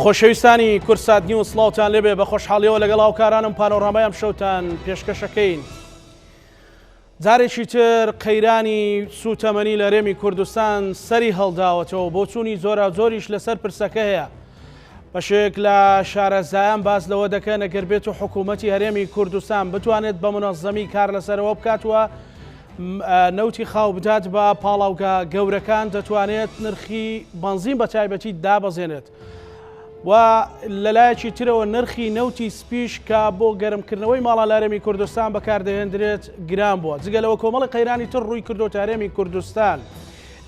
خۆشەویستانی کورسات نیوز سڵاوتان لێبێ بە خۆشحاڵیەوە لەگەڵ هاوکارانم پانۆڕامەیەم شەوتان پێشکەشەکەین. جارێکی تر قەیرانی سوتەمەنی لە هەرێمی کوردستان سەری هەڵداوەتەوە بۆ چوونی زۆرا زۆریش لەسەر پرسەکە هەیە. بەشێک لە شارەزایان باز لەوە دەکەن ئەگەر بێت و حکوومەتی هەرێمی کوردستان بتوانێت بە منەظەمی کار لەسەرەوە بکاتوە نەوتی خاو بدات بە پاڵاوگا گەورەکان دەتوانێت نرخی بەنزین بە تایبەتی دابەزێنێت. و لەلایەکی ترەوە نرخی نەوتی سپیش کە بۆ گەرمکردنەوەی ماڵە لە هەرێمی کوردستان بەکاردەهێنرێت گران بووە. جگەلەوە کۆمەڵی قەیرانی تر ڕووی کردۆتە هەرێمی کوردستان.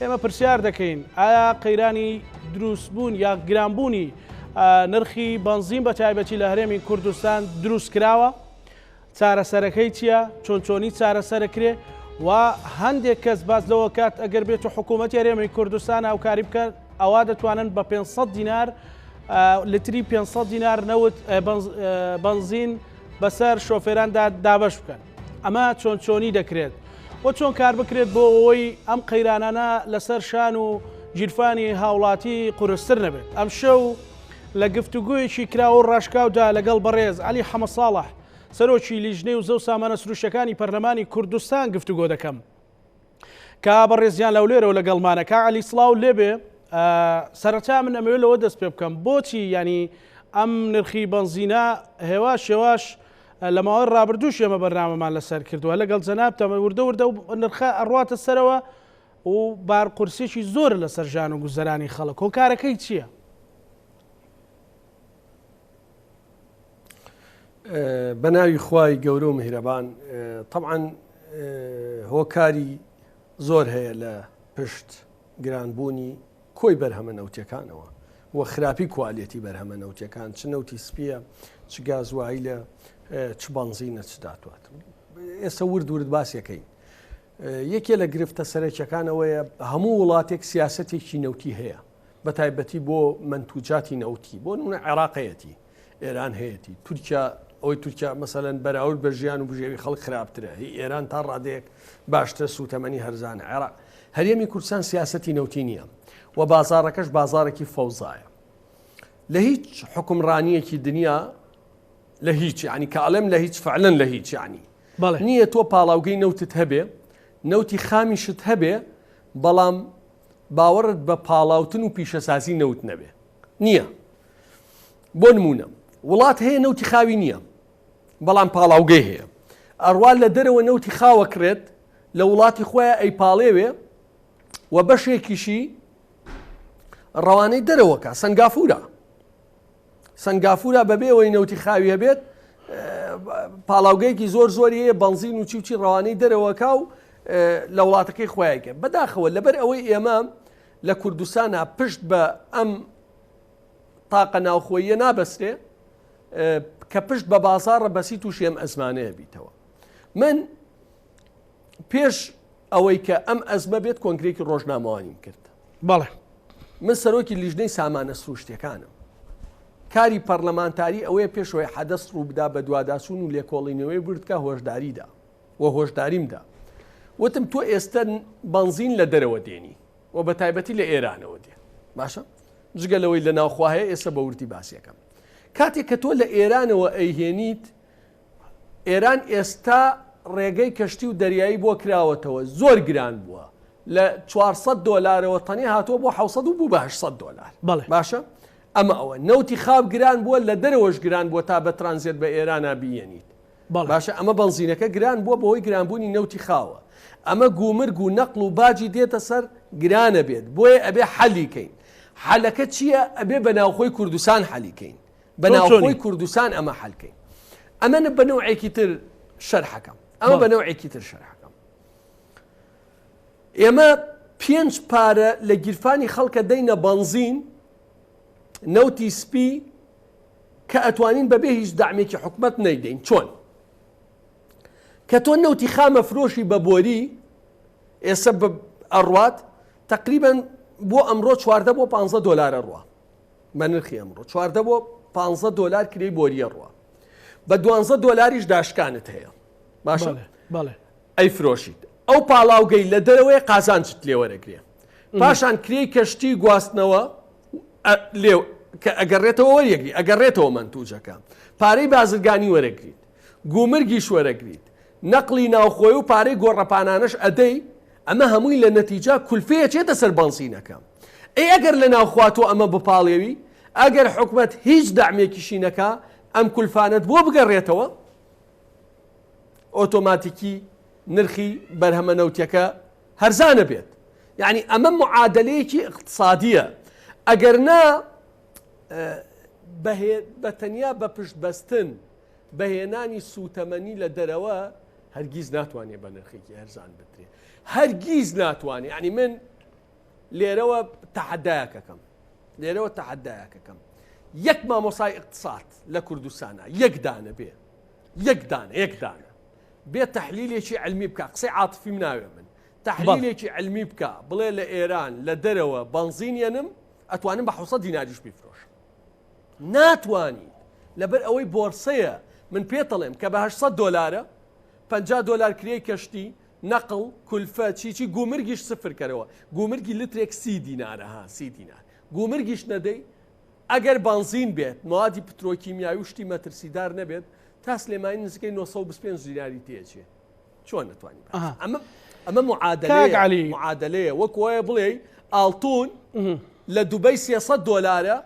ئێمە پرسیار دەکەین ئایا قەیرانی دروستبوون یا گرانبوونی نرخی بەنزین بە تایبەتی لە هەرێمی کوردستان دروست کراوە؟ چارەسەرەکەی چییە؟ چۆنچۆنی چارەسەرەکرێ؟ و هەندێک کەس باز لەوە کات ئەگەر بێت و حکوومەتی هەرێمی کوردستان هاوکاری بکات ئەوا دەتوانن بە 500 دینار لتری 500 دینار نەوت بەنزین بەسەر شۆفێراندا دابەش بکەن. ئەمە چۆنچۆنی دەکرێت بۆ چۆن کار بکرێت بۆ ئەوەی ئەم قەیرانانە لەسەر شان و گیرفانی هاوڵاتی قورستر نەبێت. ئەم شەو لە گفتوگویەکی کراوە ڕاشکاودا لەگەڵ بەڕێز عەلی حەمەدساڵح سەرۆکی لیژنەی و زەو سامانە سروشەکانی پەرلەمانی کوردستان گفتوگۆ دەکەم کە بەڕێزیان لەولێرەوە لەگەڵمانە. کا عەلی سڵاو لێبێ. سەرەتا من ئەمەوێت لەوە دەست پێ بکەم بۆچی ینی ئەم نرخی بەنزینە هێواش شێواش لە ماوەی ڕابردووش ئێمە بەرنامەمان لەسەر کردووە لەگەڵ جەناب تەمە وردە و نرخە ئەڕواتە سەرەوە و بارقورسێکی زۆر لەسەر ژان و گوزەرانی خەڵک. هۆکارەکەی چییە؟ بە ناوی خوای گەورە و میهرەبان طبعاً هۆکاری زۆر هەیە لە پشت گرانبوونی کۆی بەرهەمە نەوتیەکانەوە و خراپی کوالێتی بەرهەمە نەوتیەکان چ نەوتی سپیە چ گازوایلە چ بەنزینە چ داتوات. ئێستا ورد باسیەکەین. یەکێ لە گرفتە سەرەکیەکانەوەیە هەموو وڵاتێک سیاسەتێکی نەوتی هەیە بە تایبەتی بۆ منتوجاتی نەوتی بۆ نمونە عێراقەتی ئێران هەیەی تورکیا ئەوەی تورکیا مەسەلەن بەراورد بە ژیان و بژێوی خەڵک خراپترە هی ئێران تا ڕادەیەک باشتر سوتەمەنی هەرزانە. عێراق هەرێمی کوردستان سیاسەتی نەوتی نییە و بازارەکەش بازارێکی فەوزایە لە هیچ حکمڕانیەکی دنیا لە هیچ ینی کاڵێم لە هیچ فعلەن لە هیچ ینی نییە تۆ پاڵاوگەی نەوتت هەبێ نەوتی خامیشت هەبێ بەڵام باوەڕت بە پاڵاوتن و پیشەسازی نەوت نەبێ نییە. بۆ نمونە وڵات هەیە نەوتی خاوی نییە بەڵام پاڵاوگەی هەیە ئەڕوال لە دەرەوە نەوتی خاوە کرێت لە وڵاتی خۆیان ئەی پاڵێوێ و بەشێکیشی ڕەوانەی دەرەوەکە سنگافورە بەبێەوەی نەوتی خاوی هەبێت پاڵاوگەیەکی زۆری هەیە بەنزین و چیوچی ڕەوانەی دەرەوەکە و لە وڵاتەکەی خۆیانکە بەداخەوە لەبەر ئەوەی ئێمە لە کوردستانە پشت بە ئەم تاقە ناوخۆیە نابەستێ کە پشت بە بازارڕە بەسی تووشی ئەم ئەزمانەیە بیتەوە. من پێش ئەوەی کە ئەم ئەزمە بێت کۆنگرێکی ڕۆژنامەوانیم کرد. بەڵێ من سەرۆکی لیژنەی سامانە سروشتیەکانم. کاری پەرلەمانتاری ئەوەیە پێشەوەی حەدەست ڕوو بدا بە دوواداسوون و لێکۆڵینەوەی بردکە هۆشداریدا و هۆشداریمدا وتم تۆ ئێستا بەنزین لە دەرەوە دێنی و بە تایبەتی لە ئێرانەوە دێ باشە جگەلەوەی لە ناوخوا هەیە ئێستا بە ورتی باسیەکەم. کاتێک کە تۆ لە ئێرانەوە ئەیهێنیت ئێران ئێستا ڕێگەی کەشتی و دەریایی بۆ کراوەتەوە زۆر گران بووە لە 400 دلارەوە تەنێ هاتووە بۆ 700 و بوو بە 800 دلار. باشە ئەمە ئەوە نەوتی خاو گران بووە لە دەرەوەش گران بووە تا بە ترانزیت بە ئێرانە بینیت. باشە ئەمە بەنزینەکە گران بووە بەهۆی گرانبوونی نەوتی خاوە. ئەمە گومرگ و نەقل و باجی دێتە سەر گرانە بێت بۆیە ئەبێ حەلیکەین. حەلەکە چییە؟ ئەبێ بە ناوخۆی کوردستان حەلیکەین بە ناوخۆی کوردستان ئەمە حەلکەین. ئەمەنە بە نەوعێکی تر شەرحەکەم ئەمە بە نەوعێکی تر شەرحەکەم. ئێمە 5 پارە لە گیرفانی خەڵکە دەینە بەنزین نەوتی سپی کە ئەتوانین بەبێ هیچ دامێکی حکومەت نەیدەین. چۆن کە تۆ نەوتی خامە فرۆشی بە بۆری ئێستا بە ئەڕوات تقریباً بۆ ئەمڕۆ 14 بۆ 15 دلار ڕوە بە نرخی ئەمڕۆ 14 بۆ 15 دلار کرێی بۆریە ڕوە بە 12 دلاریش داشکانت هەیە. باشە ئەی فرۆشیت ئەو پاڵاوگەی لە دەرەوەی قازانچت لێوەرەگرێ پاشان کرێی کەشتی گواستنەوە لێ کە ئەگەڕێتەوە وەریەگری ئەگەڕێتەوە منتوجەکە پارەی بازرگانی وەرەگریت گومرگیش وەرەگریت نەقلی ناوخۆی و پارەی گۆڕەپانانەش ئەدەی ئەمە هەمووی لە نەتیجا کولفەیە چێتە سەر بەنزینەکە ئەگەر لە ناوخواتەوە ئەمە بپاڵێوی ئەگەر حکومەت هیچ داعمێکیشی نەکا ئەم کولفانت بۆ بگەڕێتەوە ئۆتۆماتیکی نرخی بەرهەمە نەوتەکە هەرزانە بێت یعنی ئەمە معادلەیەکی اقتصادیە ئەگەر نا بە تەنیا بە پشت بەستن بەهێنانی سوتەمەنی لە دەرەوە هەرگیز ناتوانێت بە نرخێکی هەرزان بترێت هەرگیز ناتوانێت ینی من لێرەوە تەحەدایەکەکەم یەک مامۆسای اقتصاد لە کوردستانە یەک دانە بێ یەک دانە بێ تەحلیلێکی علمی بکە قسەی عاتفی ناوێ من تەحلیلێکی علمی بکە بڵێ لە ئێران لە دەرەوە بەنزینیەنم ئەتوانم بە 600 دیناریش بیفرۆش ناتوانی لەبەر ئەوەی بۆرسەیە من پێتەڵێم کە بە 800 دۆلارە 50 دۆلار کرێی کەشتی نەقڵ کولفە چیچی گومرگیش سفر کەرەوە گومرگی لترێک 30 دینارە 30 دینار گومرگیش نەدەی ئەگەر بنزین بێت موادی پترۆکیمیایی و شتی مەترسیدار نەبێت تا سلێمانی نزیکەی 925 دیناری تێچێ چۆن نتوانین ئەمە معادلەیە وەک وایە بڵێ ئاڵتون لە دووبەی 300 دۆلارە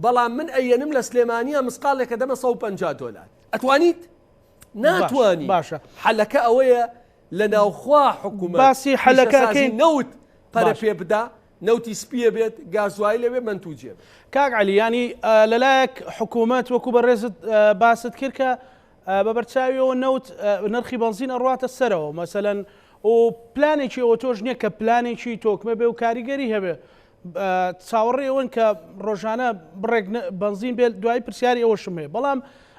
بەڵام من ئەیەنم لە سلێمانیە مسقالێکە دەمە 150 دۆلار ئەتوانیت ناتوانی باشە حەلەکە ئەوەیە لە ناوخوا حکوومەت باسی حەلەکەکەی نەوت پەرە پێ بدا نەوتی سپیە بێت گازوایی لەوێ منتوجێ کاک عەلی ینی لەلایەک حکوومەت وەکو بەڕێزت باست کرد کە بە بەرچاویەوە نەوت نرخی بنزین ئەڕاتە سەرەوە مەسەلەن و پلانێکی ئەوە تۆش نییە کە پلانێکی تۆکمە بێ و کاریگەری هەبێ چاوەڕێ ئەوەن کە ڕۆژانە بڕێک بنزین بێت دوای پرسیاری ئەوەشم هەیە بەڵام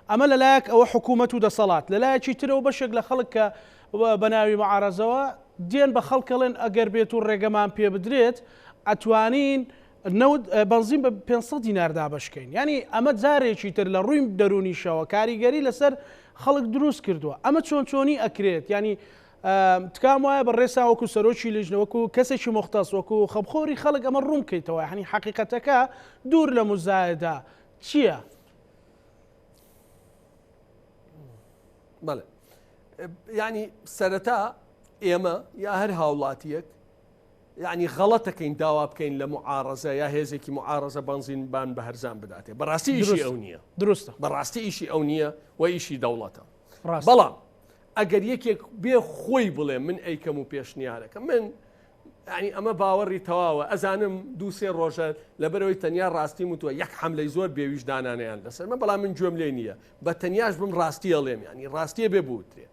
ئەمە لەلایەک ئەوە حکوومەت و دەسەڵات لەلایەکی ترەوە بەشێک لە خەڵک کە بە ناوی مەعارەزەوە دێن بە خەڵکەڵێن ئەگەر بێت و ڕێگەمان پێ بدرێت ئەتوانین بنزین بە 500 دینار دابشکەین ینی ئەمە جارێکی تر لە ڕووی دەرونیشەوە کاریگەری لەسەر خەڵک دروست کردووە ئەمە چۆنی ئەکرێت ینی تکام وایە بە ڕێسا وەکو سەرۆکی لیژنەوەکو کەسێکی مختص وەکو خەبخۆری خەڵک ئەمە ڕوون بکەیتەوە ینی حەقیقەتەکە دوور لە مزایدا چییە؟ بەڵێ ینی سەرەتا ئێمە یا هەر هاوڵاتیەک یعنی غەڵەتەکەین داوا بکەین لە معارەزە یا هێزێکی معارەزە بنزینبان بە هەرزان بداتێ بەڕاستی ئیشی ئەو نییە دروستە بەڕاستی ئیشی ئەو نییە و ئیشی دەوڵەتە بەڵام ئەگەر یەکێک بێ خۆی بڵێ من ئەیکەم و پێشنیارەکە من ینی ئەمە باوەڕی تەواوە ئەزانم دووسێ ڕۆژە لەبەرەوەی تەنیا ڕاستی وتووە یەک حەملەی زۆر بێویش دانانیان لەسەر مە بەڵام من گوێم لێ نییە بە تەنیاش بم ڕاستی ئەڵێم ینی ڕاستیە بێ بوترێ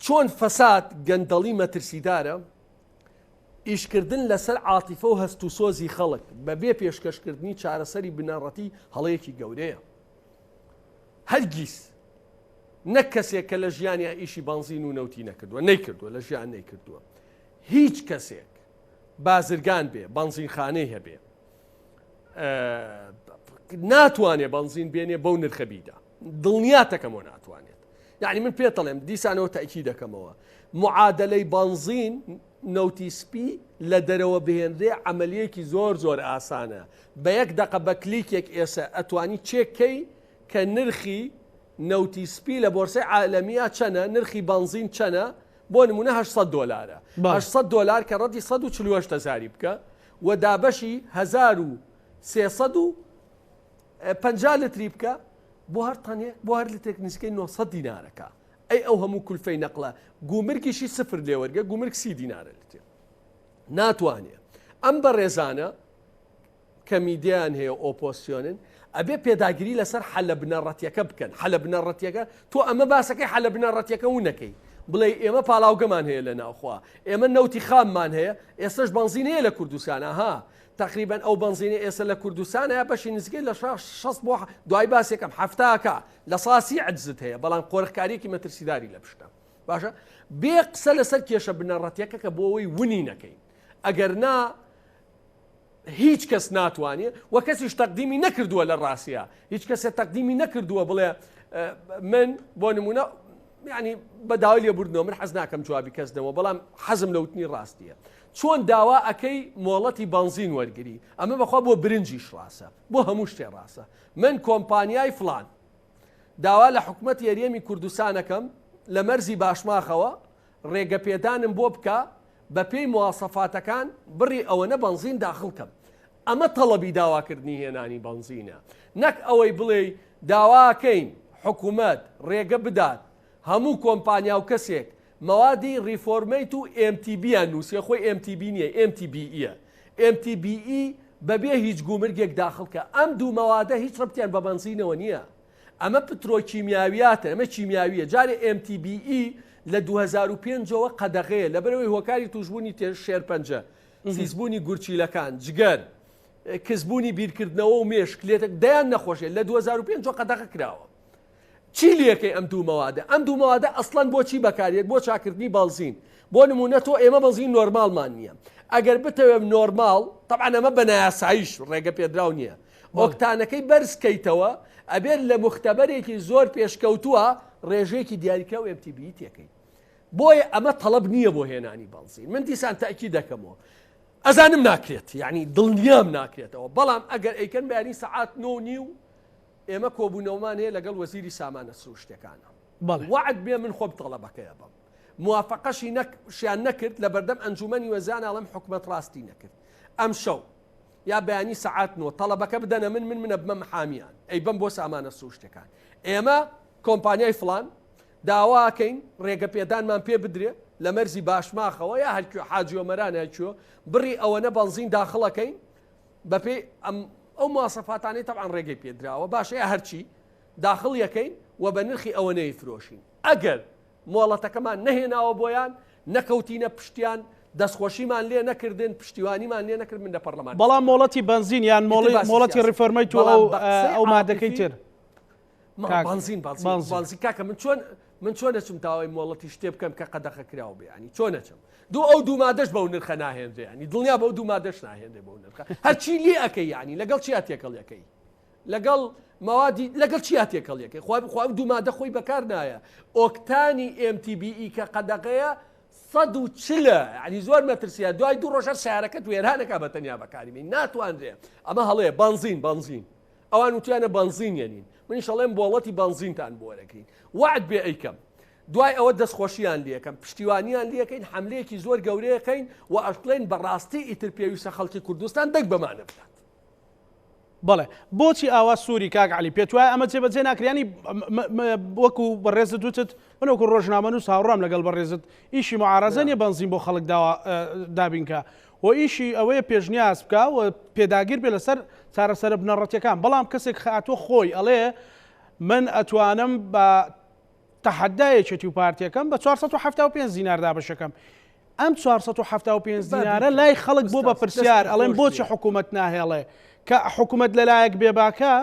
چۆن فەساد گەندەڵی مەترسیدارە ئیشکردن لەسەر عاتیفە و هەست و سۆزی خەڵک بەبێ پێشکەشکردنی چارەسەری بنەڕەتی هەڵەیەکی گەورەیە هەرگیز نەک کەسێک کە لە ژیانی ئیشی بنزین و نەوتی نەکردووە نەیکردووە لە ژیان نەیکردووە هیچ کەسێک بازرگان بێ بنزینخانەی هەبێ ناتوانێت بنزین بێنێ بەو نرخەبیدا دڵنیاتەکەمەوە ناتوانێت یعنی من پێتەڵێم دیسانەوە تاکی دەکەمەوە معادلەی بنزین نەوتی سپی لە دەرەوە بهێنرێ عملیەکی زۆر ئاسانە بە یەک دقە بە کلیکێک ئێستا ئەتوانی چێککەی کە نرخی نەوتی سپی لە بۆرسەی عالەمیە چەنە نرخی بنزین چەنە بۆ نمونە 800 دۆلارە 800 دۆلار کە ڕەتی 148 بکە و دابەشی 1350 لتری بکە بۆ هەر لترێک نزیکەی 900 دینارەکە ئەی ئەو هەموو کولفەی نەقڵە گومرگیشی سفر لێوەرگە گومرگ 30 دینارە لتر ناتوانێت ئەم بە ڕێزانە کە میدیان هەیە ئۆپۆسیۆنن ئەبێ پێداگیری لەسەر حەلە بنەڕەتیەکە بکەن حەلە بنەڕەتیەکە تۆ ئەمە باسەکەی حەلە بنەڕەتیەکە و نەکەی بڵێ ئێمە پاڵاوگەمان هەیە لە ناوخوا ئێمە نەوتی خاممان هەیە ئێستش بنزین هەیە لە کوردستانە ها تقریبا ئەو بنزینی ئێستا لە کوردستانە بەشی نزیکەی لە 6 بۆ دوای باسێکم هەفتاکە لە ساسی عجزت هەیە بەڵام قۆرخکاریەکی مەترسیداری لە پشتە باشە بێ قسە لەسەر کێشە بنەڕەتیەکە کە بۆ ئەوەی ونی نەکەین ئەگەر نا هیچ کەس ناتوانێت و کەسیش تەقدیمی نەکردووە لە ڕاستیە هیچ کەسێ تەقدیمی نەکردووە بڵێ من بۆ نمونە ینی بەداوای لێبوردنەوە من حەز ناکەم جوابی کەسنەوە بەڵام حەزم لەوتنی ڕاستیە چۆن داوا ئەەکەی مۆڵەتی بنزین وەرگری ئەمە بەخوا بۆ برنجیش ڕاستە بۆ هەموو شتێ ڕاستە من کۆمپانیای فلان داوا لە حکوومەت یاریەمی کوردستانەکەم لە مەرزی باشماخەوە ڕێگە پێدانم بۆ بکە بە پێی مواسەفاتەکان بڕی ئەوەنە بنزین داخڵکەم ئەمە تەڵەبی داواکردنی هێنانی بنزینە نەک ئەوەی بڵێ داواکەین حکوومەت ڕێگە بدات هەموو کۆمپانیا و کەسێک موادی ریفۆرمیت و MTBیان نووسێ خۆی MTB نییە MTBە MTBE بەبێ هیچ گومرگێک داخڵکە ئەم دوو مەوادە هیچ ڕەبتیان بە بنزینەوە نییە ئەمە پترۆکیمیاویاتە ئەمە چیمیاویە جارێ MTBE لە 2005ەوە قەدەغەیە لەبەرەوەی هۆکاری توشبوونی شێرپەنجە سیزبوونی گورچیلەکان جگەر کەسبوونی بیرکردنەوە و مێشک لێتە دەیان نەخۆشێت لە 2005 قەدەغە کراوە چی لەکەی ئەم دوو مەوادە ئەم دوو مەوادە ئەسڵەن بۆچی بەکارێت بۆ چاکردنی بەنزین بۆ نمونە تۆ ئێمە بەنزین نۆرمالمان نییە ئەگەر بتەوێ نۆرمال طبعا ئەمە بە نایاساییش ڕێگە پێدراو نییە ئۆکتانەکەی بەرزکەیتەوە ئەبێت لە مختبەرێکی زۆر پێشکەوتووە ڕێژەیەکی دیاریکە و MTB تێکەی بۆیە ئەمە تەڵەب نییە بۆ هێنانی بنزین من دیسان تاکی دەکەمەوە ئەزانم ناکرێت یعنی دڵنیام ناکرێتەوە بەڵام ئەگەر ئەیکەن بەیانی سەعات 9:30 ئێمە کۆبوونەوەمان هەیە لەگەڵ وەزیری سامانە سروشتەکانە وعد بێ من خۆم تەڵەبەکەیە بم موافقەشی شیان نەکرد لە بەردەم ئەنجومەنی وەزان ئەڵم حکومەت ڕاستی نەکرد ئەم شەو یا بەیانی سەعات 9 تەڵەبەکە بدەنە منە بمە محامیان ئەی بم بۆ سامانە سروشتەکان ئێمە کۆمپانیای فلان داواکەین ڕێگە پێدانمان پێ بدرێ لە مەرزی باشماخەوە یا هەرکوێ حاجیۆمەرانەکوێ بڕی ئەوەنە بنزین داخڵەکەین بەپێی ئەو مواسەفاتانەی تەبعاً ڕێگەی پێدراوە باشە هەرچی داخڵ یەکەین و بە نرخی ئەوەنەی فرۆشین ئەگەر مۆڵەتەکەمان نەهێناوە بۆیان نەکەوتینە پشتیان دەستخۆشیمان لێ نەکردن پشتیوانیمان لێ نەکرد من لە پەرلەمان بەڵام مۆڵەتی بنزین یان مۆڵەتی ریفۆرمیت و ئەو مادەکەی تر بنزین کاکە من چۆن نەچم تاوای مۆڵەتی شتێ بکەم کە قەدەخە کراوە بێ ینی چۆن نەچم ئەو دوو مادەش بەو نرخە ناهێنرێ ینی دڵنیا بەو دوو مادەش ناهێنرێ بەو نرخە هەرچی لێ ئەەکەی ینی لەگەڵ چیا تێکەڵیەکەی لەگەڵ موادی لەگەڵ چیا تێکەڵیەکەی خوا دوو مادە خۆی بەکار نایە ئۆکتانی MTBE کە قەدەغەیە 140 ینی زۆر مەترسیە دوای دوو ڕۆژە سیارەکە وێرانەکە بە تەنیا بەکاریمین ناتوانرێ ئەمە هەڵەیە بنزین ئەوان وتیانە بنزین یەنین من شەڵێم بۆڵەتی بنزینتان بۆرەکەین وعد بێ ئەیکەم دوای ئەوە دەستخۆشییان لەکەم پشتیوانیان لەکەین حملەیەکی زۆر گەورەیەکەین و ئەشڵێن بەڕاستی ئیتر پێویستە خەڵکی کوردستان دەک بەمانە بدات بەڵێ بۆچی ئاوا سووری کاک علی پێت وایە ئەمە جێبەجێ ناکرێنی وەکو بەڕێزت وتت منەوەکو ڕۆژنامە نووس هاوڕام لەگەڵ بەڕێزت ئیشی معارەزە نیە بنزین بۆ خەڵک دابینکە و ئیشی ئەوەیە پێشنیاز بکە و پێداگیر بێ لەسەر چارەسەرە بنەڕەتیەکان بەڵام کەسێک خاتۆ خۆی ئەڵێ من ئەتوانم بە تەحەدایەکێتی و پارتیەکەم بە 475 دینار دابەشەکەم ئەم 475 دینارە لای خەڵک بۆ بە پرسیار ئەڵێن بۆچی حکوومەت ناهێڵێ کە حکوومەت لەلایەک بێباکە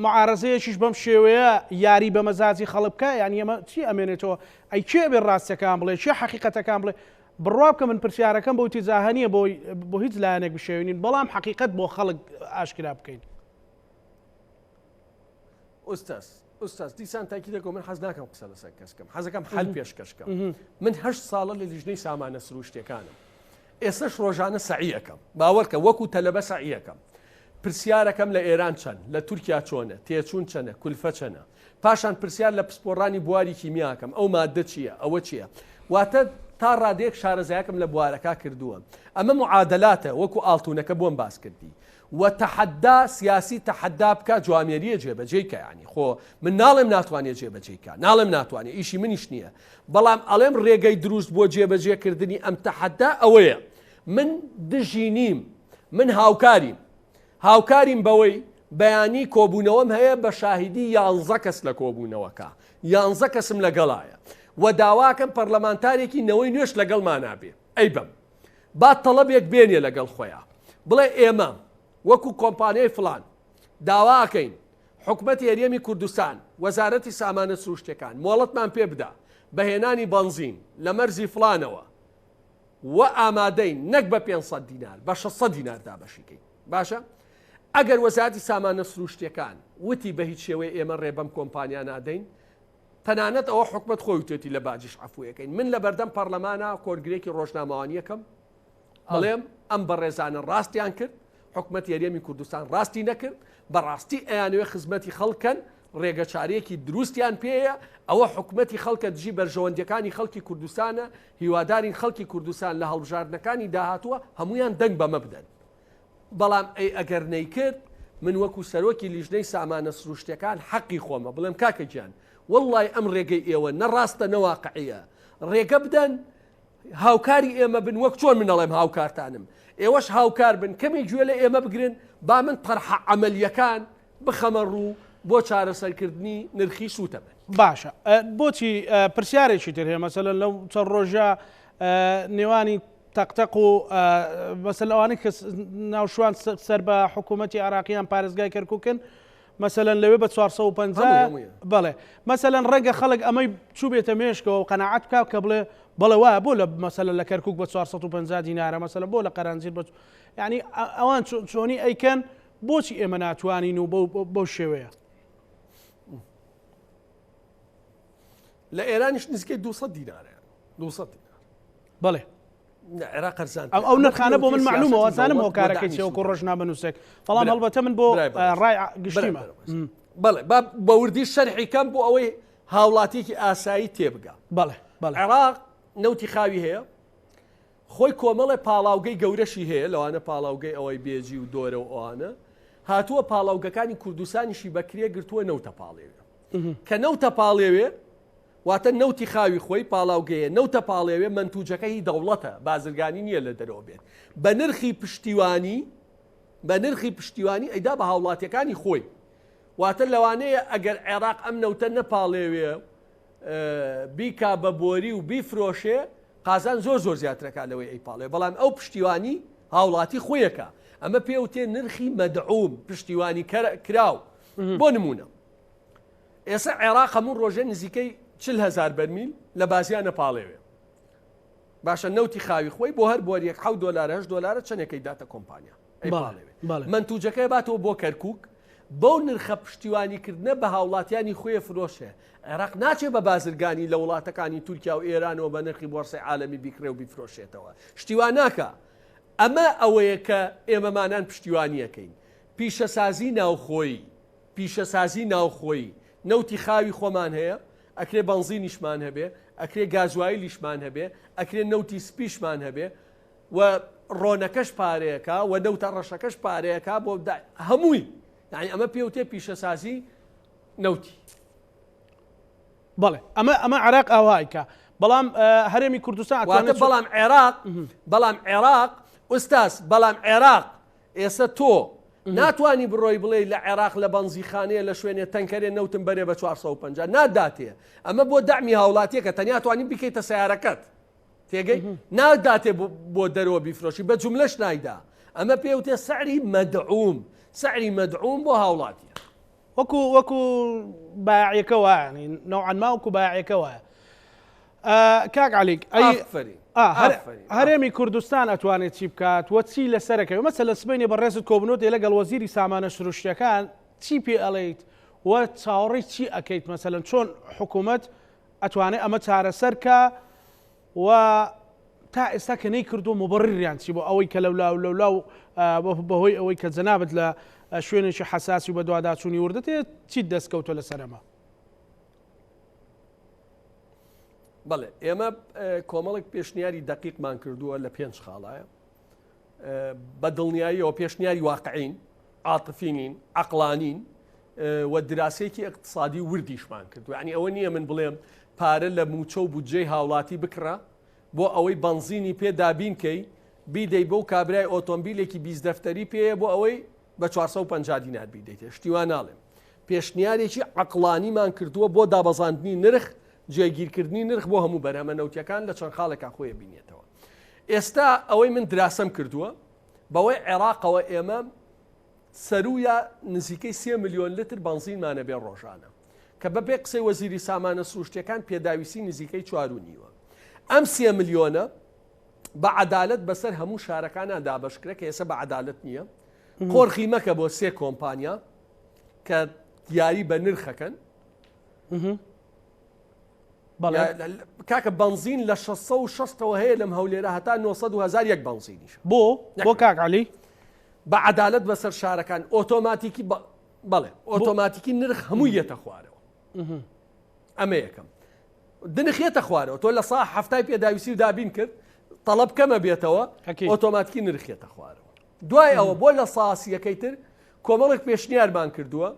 معارەزەیەکیش بەم شێوەیە یاری بە مەزاجی خەڵک بکە یانی ئەمە چی ئەمێنێتەوە ئەی کێ بێ ڕاستیەکان بڵێ چێ حەقیقەتەکان بڵێ بڕوا بکە من پرسیارەکەم بۆ تیزاهەنیە بۆ هیچ لایەنێک بشێوێنین بەڵام حەقیقەت بۆ خەڵک ئاشکرا بکەین ئوستاز دیسان تاکی دەکەم من حەز ناکەم قسە لەسەر کەسکەم حەزەکەم حەل پێشکەشکەم من 8 ساڵە لە لیژنەی سامانە سروشتەکانم ئێستش ڕۆژانە سەعیەکەم باوەڕکە وەکو تەلەبە سەعیەکەم پرسیارەکەم لە ئێران چەند لە تورکیا چۆنە تێچوون چەنە کولفە چەنە پاشان پرسیار لە پسپۆڕانی بواری کیمیاکەم ئەو مادە چییە ئەوە چییە واتە تا ڕادەیەک شارەزایەکەم لە بوارەکە کردووە ئەمە معادلاتە وەکو ئاڵتونەکە بۆم باس کردی وتەحەدا سیاسی تەحەدا بکە جوامێریە جێبەجێیکە ینی خۆ من ناڵێم ناتوانێت جێبەجێیکە ناڵێم ناتوانێت ئیشی منیش نییە بەڵام ئەڵێم ڕێگەی دروست بۆ جێبەجێکردنی ئەم تەحەدا ئەوەیە من دژی نیم من هاوکاریم بەوەی بەیانی کۆبوونەوەم هەیە بە شاهیدی 11 کەس لە کۆبوونەوەکە 11 کەسم لەگەڵایە و داواکەم پەرلەمانتارێکی نەوەی نوێش لەگەڵمان نابێ ئەی بم با تەڵەبێک بێنێ لەگەڵ خۆیان بڵێ ئێمە وەکو کۆمپانیای فلان داواکەین حکومەتی هەرێمی کوردستان وەزارەتی سامانە سروشتەکان مۆڵەتمان پێ بدا بەهێنانی بنزین لە مەرزی فلانەوە و ئامادەین نەک بە 500 دینار بە 600 دینار دابەشیکەین باشە ئەگەر وەزارەتی سامانە سروشتەکان وتی بە هیچ شێوەیە ئێمە ڕێبەم کۆمپانیا نادەین تەنانەت ئەوە حکومت خۆی وتێتی لە باجیش عفوویەکەین من لە بەردەم پەرلەمانە کۆرگرێکی ڕۆژنامەوانیەکەم ئەڵێم ئەم بەڕێزانە ڕاستیان کرد حکومەت یاریەمی کوردستان ڕاستی نەکرد بەڕاستی ئەیانوێ خزمەتی خەڵکن ڕێگە چارەیەکی دروستیان پێەیە ئەوە حکومەتی خەڵکە دژی بەرژەوەندەکانی خەڵکی کوردستانە هیوادارین خەڵکی کوردستان لە هەڵبژاردنەکانی داهاتووە هەمویان دەنگ بەمە بدەن بەڵام ئەگەر نەیکرد من وەکو سەرۆکی لیژنەی سامانە سروشتەکان حەقی خۆمە بڵێم کاکە گیان وەڵڵای ئەم ڕێگەی ئێوە نەڕاستە نەواقعیە ڕێگە بدەن هاوکاری ئێمە بن وەک چۆن منەڵێم هاوکارتانم ئێوەش هاوکار بن کەمی گوێ لە ئێمە بگرن با من تەرحە عەمەلیەکان بخەمە ڕوو بۆ چارەسەرکردنی نرخی سوتە بن باشە بۆچی پرسیارێکی تر هەیە مەسەلەن لەو چەند ڕۆژە نێوانی تەقتەق و مەسەل ئەوانەی کە ناوشوان سەر بە حکوومەتی عراقیان پارێزگای کەرکووکن مەسەلەن لەوێ بە 450 بەڵێ مەسەلەن ڕەنگە خەڵک ئەمەی چوو بێتە مێشکەوە و قەناعەت بکات کە بڵێ بەڵێ وایە بۆ لە مەسەلەن لە کەرکووک بە 450 دینارە مەسەلەن بۆ لە قەرانزیر بە یعنی ئەوان چۆنی ئەیکەن بۆچی ئێمە ناتوانین و بەو شێوەیە لە ئێرانیش نزیکەی 200 دینارە 200 دینار بەڵێ عێراق قەرزان ئەو نرخانە بۆ من معلومەوە ئەزانم هۆکارەکەی چێوەکو ڕۆژنامەنووسێک بەڵام هەڵبەتە من بۆ ڕای گشتیمە بەڵێ بە وردی شەرحی کەم بۆ ئەوەی هاوڵاتیکی ئاسایی تێبگا بەڵێ بەڵێ عێراق نەوتی خاوی هەیە خۆی کۆمەڵێ پاڵاوگەی گەورەشی هەیە لەوانە پاڵاوگەی ئەوەی بێجی و دۆرە و ئەوانە هاتووە پاڵاوگەکانی کوردستانیشی بەکرێ گرتووە نەوتە پاڵێوێ کە نەوتە پاڵێوێ واتە نەوتی خاوی خۆی پاڵاوگەیە نەوتە پاڵێوێ منتوجەکەی دەوڵەتە بازرگانی نییە لە دەرەوە بێت بە نرخی پشتیوانی ئەیدا بە هاوڵاتیەکانی خۆی واتە لەوانەیە ئەگەر عێراق ئەم نەوتە نەپاڵێوێ بیکا بە بۆری و بیفرۆشێ قازان زۆر زیاترەکە لەوەی ئەی پاڵێ بەڵام ئەو پشتیوانی هاوڵاتی خۆیەکە ئەمە پێوتێ نرخی مەدعوم پشتیوانی کراو بۆ نمونە ئێستا عێراق هەموو ڕۆژێ نزیکەی 40,000 بەرمیل لە بازیانە پاڵێوێ باشە نەوتی خاوی خۆی بۆ هەر بۆریەک $7 چەندێکەی داتە کۆمپانیا منتوجەکەی باتەوە بۆ کەرکووک بەو نرخە پشتیوانیکردنە بە هاوڵاتیانی خۆی فرۆشێ عێراق ناچێت بە بازرگانی لە وڵاتەکانی تورکیا و ئێرانەوە بە نرخی بۆرسی عالەمی بیکرێ و بیفرۆشێتەوە شتیوان ناکە ئەمە ئەوەیە کە ئێمەمانان پشتیوانیەکەین پیشەسازی ناوخۆی نەوتی خاوی خۆمان هەیە ئەکرێ بەنزینیشمان هەبێ ئەکرێ گازوایلیشمان هەبێ ئەکرێ نەوتی سپیشمان هەبێ و ڕۆنەکەش پارەیەکە و نەوتە ڕەشەکەش پارەیەکە بۆ هەمووی یعنی ئەمە پێوتێ پیشەسازی نەوتی بەڵێ ئەمە عێراق ئاوایکە بەڵام هەرێمی کوردستان بەڵام عێراق ئوستاس بەڵام عێراق ئێستا تۆ ناتوانی بڕۆی بڵێ لە عێراق لە بەنزیخانەیە لە شوێنێ تەنکەرێ نەوتم بەرێ بە 450 ناداتێ ئەمە بۆ دامی هاوڵاتیەکە تەنیا توانین بکەیتە سیارەکەت تێگەی ناداتێ بۆ دەرەوە بیفرۆشی بە جوملەش نایدا ئەمە پێوتێ سعری مەدعوم بۆ هاوڵاتیە وەکو بایعەکەوە ینی نوعاً ما وەکو بایعەکەوە کاک عەلیک هەرێمی کوردستان ئەتوانێت چی بکات وە چی لەسەرەکەی مەسەلەن سبەینێ بەڕێزت کۆبنەوە لەگەڵ وەزیری سامانە سروشتیەکان چی پێ ئەڵێیت وە چاوەڕێی چی ئەکەیت مەسەلەن چۆن حکوومەت ئەتوانێت ئەمە چارەسەرکە و تا ئێستا کە نەیکردو مبڕریان چی بۆ ئەوەی کە لەولاو بەهۆی ئەوەی کە جەنابەت لە شوێنێکی حەساسی و بە دوواداچوونی وردەتێ چیت دەستکەوتە لەسەرەمە بەڵێ ئێمە کۆمەڵێک پێشنیاری دەقیقمان کردووە لە 5 خاڵایە بە دڵنیاییەوە پێشنیاری واقعین عاتفینین عەقلانین و دراسەیەکی اقتصادی وردیشمان کردو یعنی ئەوە نییە من بڵێم پارە لە موچە و بودجەی هاوڵاتی بکڕە بۆ ئەوەی بەنزینی پێدابینکەی بیدەی بۆ کابرای ئۆتۆمبیلێکی 20 دەفتەری پێەیە بۆ ئەوەی بە 450 دینار بیدەیتێ شتیوان ناڵێم پێشنیارێکی عەقلانیمان کردووە بۆ دابەزاندنی نرخ جێگیرکردنی نرخ بۆ هەموو بەرهەمە نەوتیەکان لە چەند خاڵێکا خۆی بینێتەوە ئێستا ئەوەی من دراسەم کردووە بەوەی عێراقەوە ئێمە سەرویە نزیکەی 3 ملیۆن لتر بەنزینمانە بێ ڕۆژانە کە بەبێ قسەی وەزیری سامانە سروشتیەکان پێداویستی نزیکەی 4.5 ئەم 3 ملیۆنە بە عەدالەت بەسەر هەموو شارەکانە دابەشکرا کە ئێستا بە عەدالەت نییە قۆرخیمەکە بۆ 3 کۆمپانیا کە دیاری بە نرخەکەن کاکە بنزین لە 660ەوە هەیە لەم هەولێرە هەتا 900 یەک بنزینیش بۆ کاک عەلی بە عەدالەت بەسەر شارەکان ئۆتۆماتیکی بەڵێ ئۆتۆماتیکی نرخ هەموو یەتە خوارەوە ئەمە یەکەم دنخێتە خوارەوە تۆ لە ساعت هەفتای پێداویسی و دابین کرد تەڵەب کەمە بێتەوە ئۆتۆماتیکی نرخێتە خوارەوە دوای ئەوە بۆ لە ساسیەکەی تر کۆمەڵێک پێشنیارمان کردووە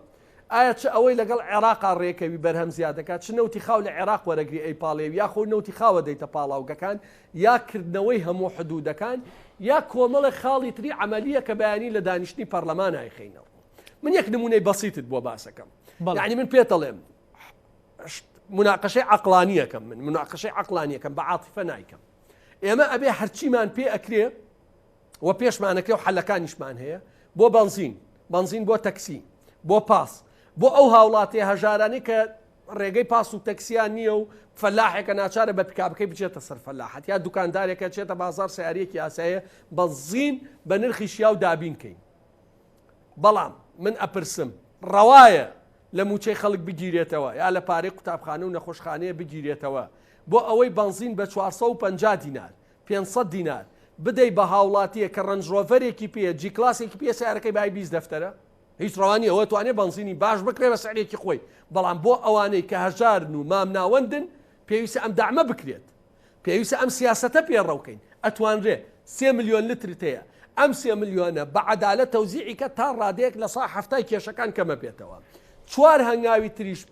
ئایا چ ئەوەی لەگەڵ عێراقا ڕێکەوی بەرهەم زیاد دەکات چ نەوتی خاو لە عێراق وەرەگری ئەی پاڵێوی یا خۆ نەوتی خاوە دەیتە پاڵاوگەکان یا کردنەوەی هەموو حدودەکان یا کۆمەڵی خاڵی تری عملیە کە بەیانی لە دانیشتنی پەرلەمان هایخینەوە من یەک نمونەی بەسیتت بۆ باسەکەم یعنی من پێتەڵێم مناقشەی عەقلانیەکەم من مناقشەی عەقلانیەکەم بە عاتیفە نایکەم ئێمە ئەبێ هەرچیمان پێ ئەکرێ و پێشمانەکە و حەلەکانیشمان هەیە بۆ بنزین بۆ تەکسی بۆ پاس بۆ ئەو هاوڵاتی هەژارانی کە ڕێگەی پاس و تەکسیان نییە و فەلاحێکە ناچارە بە پیکابەکەی بچێتە سەر فەلاحەت یا دوکاندارێکە چێتە بازار سیارەیەکی ئاساییە بنزین بە نرخی شیا و دابینکەین بەڵام من ئەپرسم ڕەوایە لە موچەی خەڵک بگیرێتەوە یا لە پارەی قوتابخانە و نەخۆشخانەیە بگیرێتەوە بۆ ئەوەی بنزین بە 450 دینار 500 دینار بدەی بە هاوڵاتیە کە ڕەنجڕۆڤەرێکی پێ جی کلاسێکی پێ سیارەکەی بای 20 دەفتەرە هیچ ڕەوانی ئەوە توانێت بنزینی باش بکرێ بە سعرێکی خۆی بەڵام بۆ ئەوانەی کە هەژارن و مام ناوەندن پێویستە ئەم دامە بکرێت پێویستە ئەم سیاسەتە پێڕەوکەین ئەتوانرێ 3 ملیۆن لترت هەیە ئەم 3 ملیۆنە بە عەدالەت تەوزیعیکە تا ڕادەیەک لە ساعت هەفتای کێشەکان کەمە بێتەوە 4 هەنگاوی تریش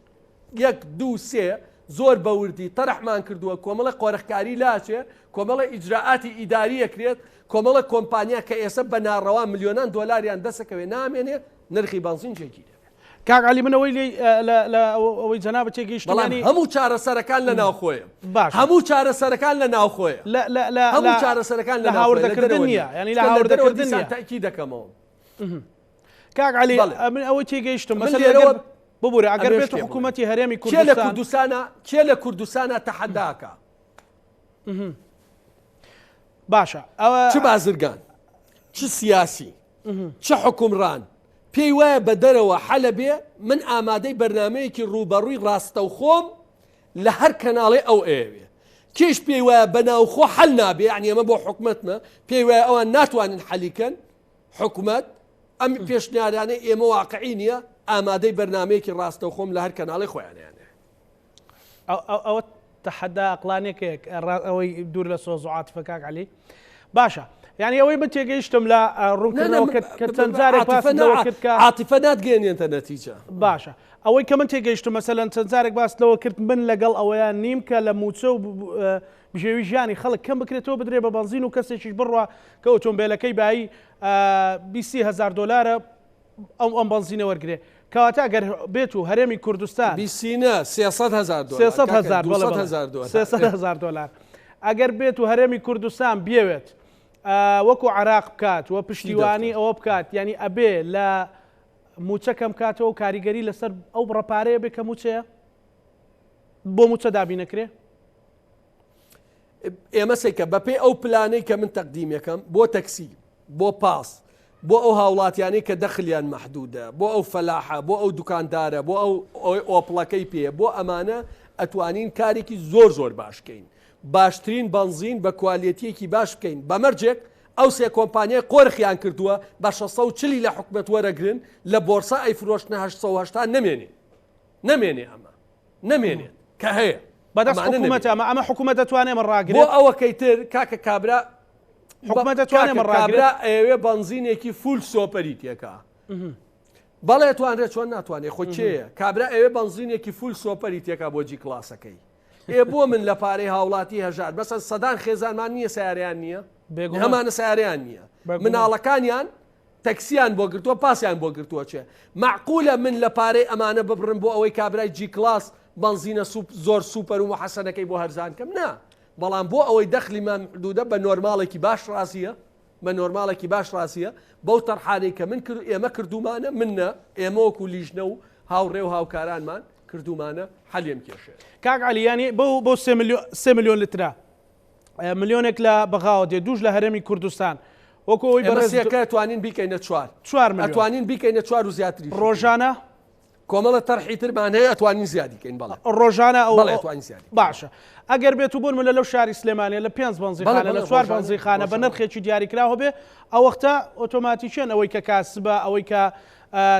1 2 3 زۆر بەوردی تەرەحمان کردووە کۆمەڵە قۆرەخکاری لاچێ کۆمەڵە ئیجراعاتی ئیداری ئەکرێت کۆمەڵە کۆمپانیا کە ئێستا بە ناڕەوا ملیۆنان دۆلاریان دەسەکەوێ نامێنێ نرخی بنزین چێکی دەبێت کاک عەلی من ئەوەی ئەوەی جەنابە تێگەیشتمانی هەموو چارەسەرەکان لە ناوخۆیە هەموو چارەسەرەکان لە ناوخۆیە هەموو چارەسەرەکان لە هاوردەکردن نییە ینی لە هاوردەکردن نییە تاکی دەکەمەوە کاک عەلی من ئەوەی تێگەیشتم مەسەلەن ببوورە ئەگەر بێت حکوومەتی هەرێمی کوردستان کێ لە کوردستانە تەحەداکە باشە ئەوە چ بازرگان چ سیاسی چ حکومڕان پێی وایە بە دەرەوە حەلە بێ من ئامادەی بەرنامەیەکی ڕوبەڕووی ڕاستەوخۆم لە هەر کەناڵێ ئەو ئێوێ کێش پێی وایە بەناوخۆ حەل نابێ یعنی ئەمە بۆ حکومەتمە پێی وایە ئەوان ناتوانن حەلیکەن حکومەت ئەم پێشنیارانە ئێمە واقعی نییە ئامادەی بەرنامەیەکی ڕاستەوخۆم لە هەر کەناڵی خۆیانیانێ ئەوە تەحەدا عەقلانێکێک ئەوەی دوور لە سۆز و عاتیفە کاک عەلی باشە یعنی ئەوەی من تێگەیشتم لە ڕوونکردنەوە کە چەند جارێک باسەوە کرد کە عاتیفە ناتگەێنێتە نەتیجە باشە ئەوەی کە من تێگەیشتم مەسەلەن چەند جارێک باسەوە کرد من لەگەڵ ئەوەیان نیم کە لە موچە و بژێوی ژیانی خەڵک کەم بکرێتەوە بدرێ بە بنزین و کەسێکیش بڕوە کە ئۆتۆمبیلەکەی بایی 20,000 دلارە ئەم بنزینە وەرگێ کەواتە ئەگەر بێت و هەرێمی کوردستان بیسینە 300,000 دلار ئەگەر بێت و هەرێمی کوردستان بێوێت وەکو عێراق بکات و پشتیوانی ئەوە بکات ینی ئەبێ لە موچەکەم کاتەوە و کاریگەری لەسەر ئەو ڕەپارەیە بێ کە موچەیە بۆ موچە دابینەکرێ ئێمە سێکە بەپێی ئەو پلانەی کە من تەقدیمەکەم بۆ تەکسی بۆ پاس بۆ ئەو هاوڵاتیانەی کە دەخلیان مەحدودە بۆ ئەو فەلاحە بۆ ئەو دوکاندارە بۆ ئەو ئۆپڵەکەی پێ بۆ ئەمانە ئەتوانین کارێکی زۆر باشکەین باشترین بنزین بە کوالیتیەکی باش بکەین بەمەرجێک ئەو سێ کۆمپانیای قۆرخیان کردووە بە 640 لە حکومەت وەرەگرن لە بۆرسا ئەیفرۆشتنە 880 نەمێنێ ئەمە نەمێنێت کە هەیە بەدەست حکومەت ئەمە حکومەت دەتوانێت مەڕاگرێت بۆ ئەوەکەی تر کاکە کابرا حکومەت دەتوانێت مەڕاگرێت ئەوێ بنزینێکی فول سۆپەریتێکە بەڵێ توانرێت چۆن ناتوانێت خۆ چێە کابرا ئەوێ بنزینێکی فول سۆپەریتێکە بۆ جی کلاسەکەی بۆ من لە پارەی هاوڵاتی هەژار بەسەر سەدان خێزانمان نییە سیاریان نییە هەمانە سیاریان نییە مناڵەکانیان تەکسیان بۆ گرتووە پاسیان بۆ گرتووە چێ معقولە من لە پارەی ئەمانە ببڕم بۆ ئەوەی کابرای جی کلاس بنزینە زۆر سوپەر و محەسەنەکەی بۆ هەرزان کەم نا بەڵام بۆ ئەوەی دەخلیمان حدودە بە نۆرماڵێکی باش ڕاستیە بە نۆرماڵێکی باش ڕاستیە بەو تەرحانەی کە من ئێمە کردومانە منە ئێمە وەکو لیژنە و هاوڕێ و هاوکارانمان کردومانە حەلیم کێشێ کاک عەلیانی بۆ 3 ملیۆن لترە ملیۆنێک لە بەغاوە دێ دووش لە هەرێمی کوردستان وەکو ئەوەی بەڕێزیەکە توانین بیکەینە 4 ملیۆن ئەتوانین بیکەینە 4 و زیاتری ڕۆژانە کۆمەڵە تەرحی ترمان هەیە ئەتوانین زیادیکەین بەڵێ ڕۆژانە ئەو ئەتوانین زیادی باشە ئەگەر بێت و بوون من لەو شاری سلێمانێ لە 5 بەنزیخانە لە 4 بەنزیخانە بە نرخێکی دیاریکراوە بێ ئەو وەختە ئۆتۆماتیکیان ئەوەی کە کاسبە ئەوەی کە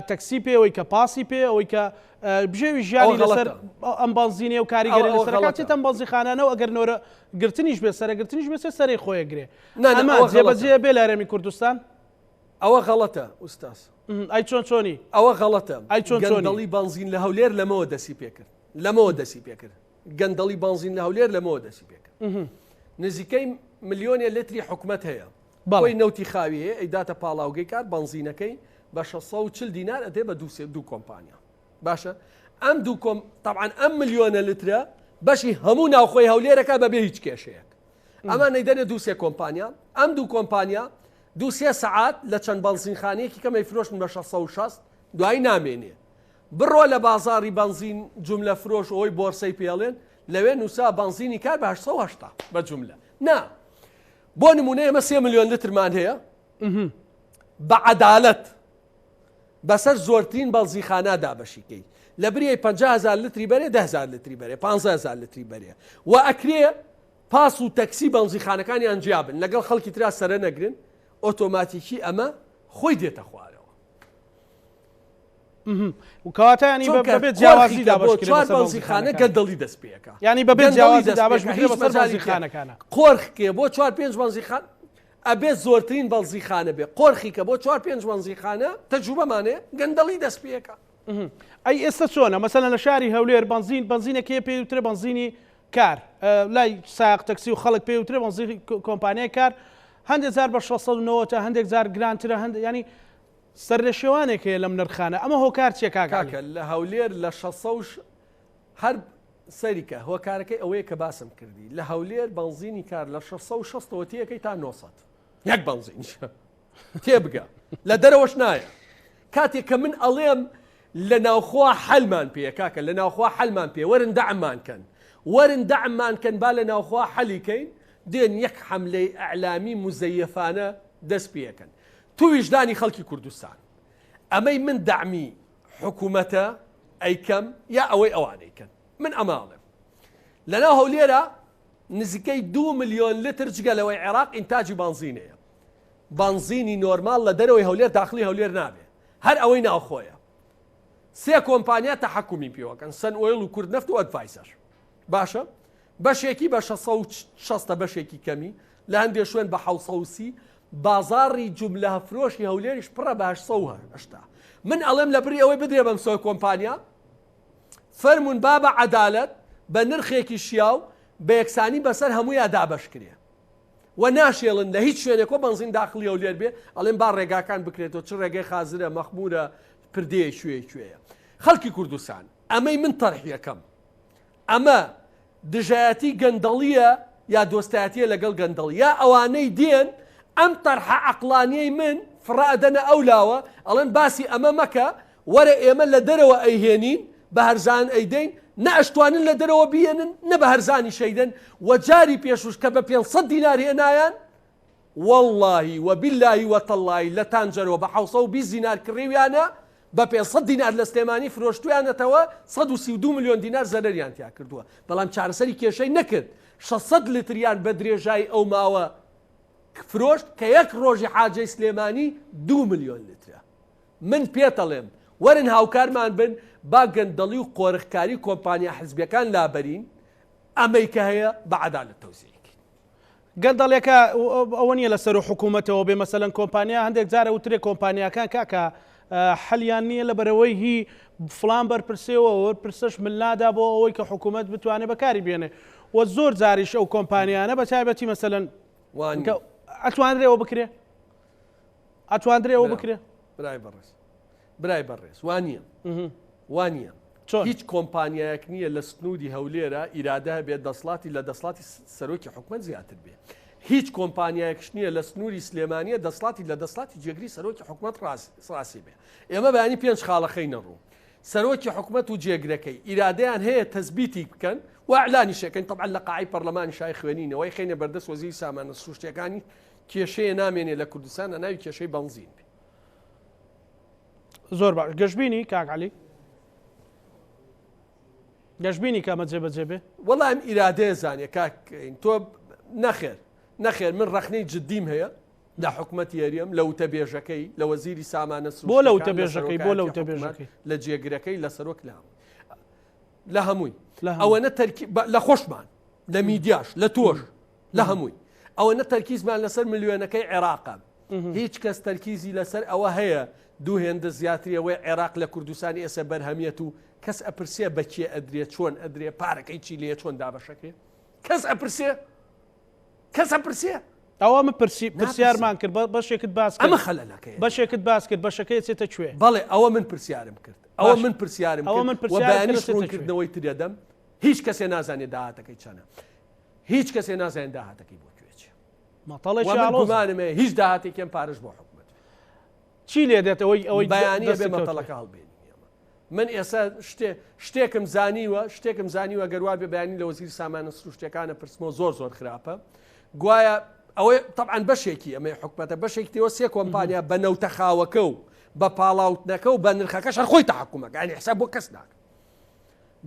تەکسی پێ ئەوەی کە پاسی پێ ئەوەی کە بژێوی ژیانی لەسەر ئەم بەنزینێ و کاریگەری لەسەرکاتێت ئەم بەنزیخانانەوە ئەگەر نۆرە گرتنیش بێ سەرگرتنیش بێ سەری خۆیەگرێ ئەمە جێبەجێ بێ لە هەرێمی کوردستان ئەوە غەڵەتە ئوستاس ئەی چۆنی ئەوە غەڵەتە ئەی چۆن گەندەڵی بەنزین لە هەولێر لەمەوە دەسی پێکرد گەندەڵی بەنزین لە هەولێر لەمەوە دەسی پێکرد نزیکەی ملیۆنێ لتری حکومت هەیە بۆی نەوتی خاوی هەیە ئەیداتە پاڵاوگەی کار بەنزینەکەی بە 640 دینار ئەدێ بە دوو کۆمپانیا باشە ئەم طبعاً ئەم ملیۆنە لترە بەشی هەموو ناوخۆی هەولێرەکە بەبێ هیچ کێشەیەک ئەمە نەیدەنێ دووسێ کۆمپانیا ئەم دوو کۆمپانیا دووسێ سەعات لە چەند بەنزینخانەیەکی کەمەی فرۆشن بە 660 دوایی نامێنێ بڕۆ لە بازاری بەنزین جوملە فرۆش ئەوەی بۆرسەی پێڵێن لەوێ نووسا بەنزینی کار بە 880 بە جوملە نا بۆ نمونە ئێمە 3 ملیۆن لترمان هەیە بە عەدالەت بەسەر زۆرترین بەنزیخانە دابەشیکەی لە بریای 50,000 لتری بەرێ 10,000 لتری بەرێ 15,000 لتری بەرێ و ئەکرێ پاس و تەکسی بەنزیخانەکانیان جیابن لەگەڵ خەڵکی ترا سەرە نەگرن ئۆتۆماتیکی ئەمە خۆی دێتە خوارەوە وکەواتە ینی بەبێت جیاوازی دابەشکرێ بەنزیخانە گەندەڵی دەست پێەکە ینی بەبێت جیاوازی دابەشکرێ بەسەر بەنزیخانەکانە قۆرخکێ بۆ 4-5 بەنزیخان ئەبێت زۆرترین بەنزیخانە بێ قۆرخی کە بۆ 4-5 بەنزیخانە تەجوبەمانێ گەندەڵی دەست پێەکە ئەی ئێستا چۆنە مەسەلەن لە شاری هەولێر بەنزینەکەی پێوترێ بەنزینی کار لای ساق تەکسی و خەڵک پێوترێ بەنزینی کۆمپانیای کار هەندێک جار بە 690 تا هەندێک جار گرانترە ینی سەر لە شێوانێک هەیە لەم نرخانە ئەمە هۆکار چیە کاکە لە هەولێر لە 600 هەر سەریکە هۆکارەکەی ئەوەیە کە باسم کردی لە هەولێر بەنزینی کار لە 660 تیەکەی تا 900 یەک بەنزین تێبگە لە دەرەوەش نایە کاتێک کە من ئەڵێم لە ناوخوا حەلمان پێ کاکە لە ناوخوا حەلمان پێ وەرن دەعممان کەن با لە ناوخوا حەلیکەین دێن یەک حەملەی ئەعلامی مزەیەفانە دەست پێەکەن تو ویژدانی خەڵکی کوردستان ئەمەی من دعمی حکوومەتە ئەیکەم یا ئەوەی ئەوانەیکەن من ئەماڵێم لەناو هەولێرە نزیکەی 2 ملیۆن لتر جگەلەوەی عێراق ئینتاجی بەنزینەیە بەنزینی نۆرمال لە دەرەوەی هەولێر داخلی هەولێر نابێ هەر ئەوەی ناوخۆیە 3 کۆمپانیا تەحەکومی پێوەکەن سەن ئۆیڵ و کورد نەفت و ئەدڤایسەر باشە بەشێکی بە 660 بەشێکی کەمی لە هەندێک شوێن بە 730 بازاری جوملە فرۆشی هەولێریش پڕە بە 880 من ئەڵێم لە بری ئەوەی بدرێ بەم سۆی کۆمپانیا فەرمون با بە عەدالەت بە نرخێکی شیاو بە یەکسانی بەسەر هەموویان دابەشکرێ و ناشێڵن لە هیچ شوێنێکۆ بەنزین داخلی هەولێر بێ ئەڵێم با ڕێگاکان بکرێتەوە چ ڕێگەی خازرە مەخمورە پردەیە کوێیە خەڵکی کوردستان ئەمەی من تەرحیەکەم ئەمە دژایەتی گەندەڵیە یا دۆستایەتیە لەگەڵ گەندەڵی یا ئەوانەی دێن ئەم تەرحە عەقلانیەی من فرادەنە ئەولاوە ئەڵێن باسی ئەمە مەکە وەرە ئێمە لە دەرەوە ئەیهێنین بە هەرزان ئەیدەین نە ئەشتوانن لە دەرەوە بێنن نە بە هەرزانی شەیدن و جاری پێشوش کە بە 500 دینار هێنایان واللهی وباللهی وتەڵڵاهی لە تانجەرەوە بە 720 دینار کڕێویانە بە 500 دینار لە سلێمانی فرۆشتویانەتەوە 132 ملیۆن دینار زەرەریان تیا کردووە بەڵام چارەسەری کێشەی نەکرد 600 لتریان بە درێژایی ئەو ماوە فرۆشت کە یەک ڕۆژی حاجەی سلێمانی 2 ملیۆن لترە من پێتەڵێم وەرن هاوکارمان بن با گەندەڵی و قۆرخکاری کۆمپانیا حزبیەکان لابەرین ئەمەی کە هەیە بە عەدالەت تەوزیعکەین گەندەڵێکە ئەوە نییە لەسەر و حکوومەتەوە بێ مەسەلەن کۆمپانیا هەندێک جارە وترێ کۆمپانیاکان کاکە حەلیان نییە لە بەرەوەی هی فلان بەرپرسێەوە وەرپرسەش ملنادا بۆ ئەوەی کە حکوومەت بتوانێت بەکاری بێنێ و زۆر جاریش ئەو کۆمپانیانە بە تایبەتی مەسەلەن ئەتوانرێەوە بکرێ ئەتوانرێەوە بکرێ برای بەڕێز وانە هیچ کۆمپانیایەک نییە لە سنوودی هەولێرە ئیرادە بێت دەسڵاتی لە دەسڵاتی سەرۆکی حکومەت زیاتر بێ هیچ کۆمپانیایەکش نییە لە سنووری سلێمانیە دەسڵاتی لە دەسڵاتی جێگری سەرۆکی حکومەت ڕاستی بێ ئێمە بەیانی 5 خاڵەخەی نەڕوو سەرۆکی حکومەت و جێگرەکەی ئیرادەیان هەیە تەزبیتی بکەن و ئەعلانی شەکەن طبعا لە قاعی پەرلەمانی شای خوێنینەوەی خێنە بەردەست وەزیری سامانە سروشتیەکانی کێشەیە نامێنێ لە کوردستان ناوی کێشەی بەنزین زۆر باش گەشتبینی کاک عەلی گەشتبینی کامە جێبەجێ بێ وەڵام ئیرادەیە زانێ کاکەین تۆ نەخێر من ڕخنەی جددیم هەیە لە حکوومەت یاریەم لە وتە بێژەکەی لە وەزیری سامانە بۆ لە وتە بێژەکەی بۆ لە وتە بێژەکەی لە جێگرەکەی لە سەرۆک لە هەمووی ئەوەنە لە خۆشمان لە میدیاش لە تۆش لە هەمووی ئەوەنە تەرکیزمان لەسەر ملیۆنەکەی عێراقا هیچ کەس تەرکیزی لەسەر ئەوە هەیە دوو هێندە زیاتریەوەی عێراق لە کوردستانی ئێستا بەرهەمیەت و کەس ئەپرسێ بەکێ ئەدرێت چۆن ئەدرێ پارەکەی چی لێ چۆن دابەشەکەی کەس ئەپرسێ ئەوە من پرسیارمان کرد بەشێکت باس ئەمە خەلەلەکەی بەشێکت باس کرد بەشەکەی چێتە کوێ بەڵێ ئەوە من پرسیارم کرد ئەوە من پرسیارم بەیانیش ڕوونکردنەوەی ترێدەم هیچ کەسێ نازانێت داهاتەکەی چەنە هیچ کەسێ نازانێت داهاتەکەی بۆ کوێچێ مەتەڵێکمانمێ هیچ داهاتێکم پارش بۆ حکومەت چی لێ دێت ئەوەی بەیانیە بێ مەتەڵەکە هەڵبێنی من ئێستا شتێکم زانیوە گەروار بێ بەیانی لە وەزیری سامانە سروشتەکانە پرسمەوە زۆر خراپە گوایە ئەوەی طبعاً بەشێکی ئەمەی حکومەتە بەشێکیەوە سێ کۆمپانیا بە نەوتەخاوەکە و بە پاڵاوتنەکە و بە نرخەکەش خۆی تەحکومەکە ینی حساب بۆ کەس ناکە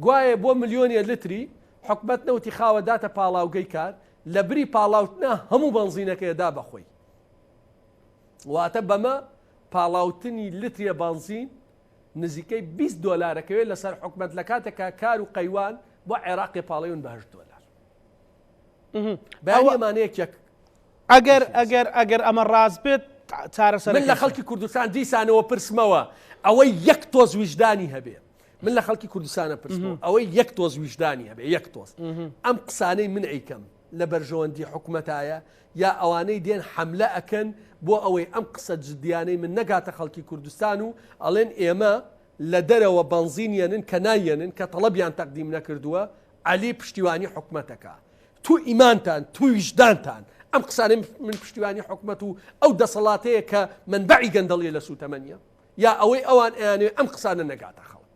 گوایە بۆ ملیۆنیە لتری حکومەت نەوتی خاوە داتە پاڵاوگەی کار لە بری پاڵاوتنە هەموو بەنزینەکەیدا بەخۆی واتە بەمە پاڵاوتنی لتریە بانزین نزیکەی 20 دۆلارەکەوێت لەسەر حکومەت لە کاتێکا کار و قەیوان بۆ عێراقی پاڵەیون بە 8 دۆلار بەیانیەمانەیەک ئەگەر ئەمە ڕاست بێت چارەسەر من لە خەڵکی کوردستان دیسانەوە پرسمەوە ئەوەی یەک تۆز ویژدانی هەبێ من لە خەڵکی کوردستانە پرسمەوە ئەوەی یەک تۆز ویژدانی هەبێ یەک تۆز ئەم قسانەی من ئەیکەم لە بەرژەوەندی حکومەتایە یا ئەوانەی دێن حەملە ئەکەن بۆ ئەوەی ئەم قسە جدیانەی من نەگاتە خەڵکی کوردستان و ئەڵێن ئێمە لە دەرەوە بەنزینیەنن کە نایەنن کە تەڵەبیان تەقدیم نەکردووە عەلی پشتیوانی حکومەتەکە تو ئیمانتان تو ویژدانتان ئەم قسانەی من پشتیوانی حکومەت و ئەو دەسەڵاتەیە کە منبعی گەندەڵیە لە سوتەمەنیە یا ئەوەی ئەوان ئەیانێ ئەم قسانە نەگاتە خەڵک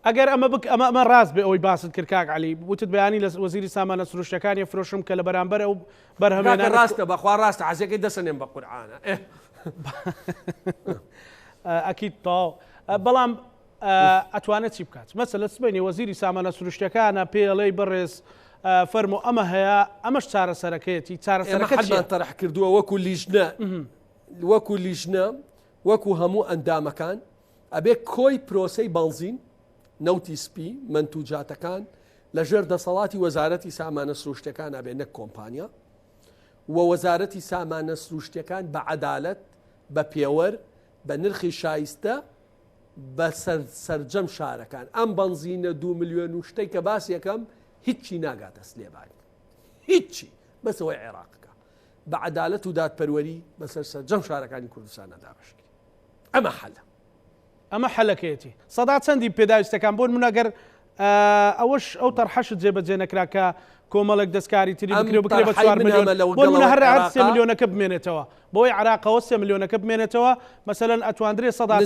ئەگەر ئەمە ڕاست بێ ئەوەی باست کرد کاک عەلی وتت بەیانی لە وەزیری سامانە سروشتەکانی فرۆشم کە لە بەرامبەر ئەو بەرهەمێنانە ڕاستە بەخوا ڕاستە عەزیەکەی دەسەنێن بە قورئانە ئەکید تەواو بەڵام ئەتوانێت چی بکات مەسەلە سبەینی وەزیری سامانە سروشتەکانە پێڵەی بەڕێز فەرمو ئەمە هەیە ئەمەش چارەسەرەکەیەتی چارەسەرەکە تەرح کردووە وەکو لیژنە وەکو هەموو ئەندامەکان ئەبێ کۆی پرۆسەی بەنزین نەوتی سپی منتوجاتەکان لەژێر دەسەڵاتی وەزارەتی سامانە سروشتەکان ئەبێ نەک کۆمپانیا و وەزارەتی سامانە سروشتەکان بە عەدالەت بە پێوەر بە نرخی شایستە بە سەرجەم شارەکان ئەم بەنزینە 2 ملیۆن و شتێک کە باسی یەکەم هیچی ناگاتە سلێبانی هیچی بەسەوەی عێراقەکە بە عەدالەت و دادپەروەری بەسەر سەرجەم شارەکانی کوردستانە دابەشکری ئەمە حەلە ئەمە حەلەکەیەتی سەدا چەندی پێداویستەکان بۆن منەگەر ئەوەش ئەو تەرحەشت جێبەجێ نەکراکە کۆمەڵێک دەستکاری تری بکرێ بە 4 ملیۆن بۆ منە هەر 3 ملیۆنەکە بمێنێتەوە بۆی عێراقەوە 3 ملیۆنەکە بمێنێتەوە مەسەلەن ئەتواندرێ سەدا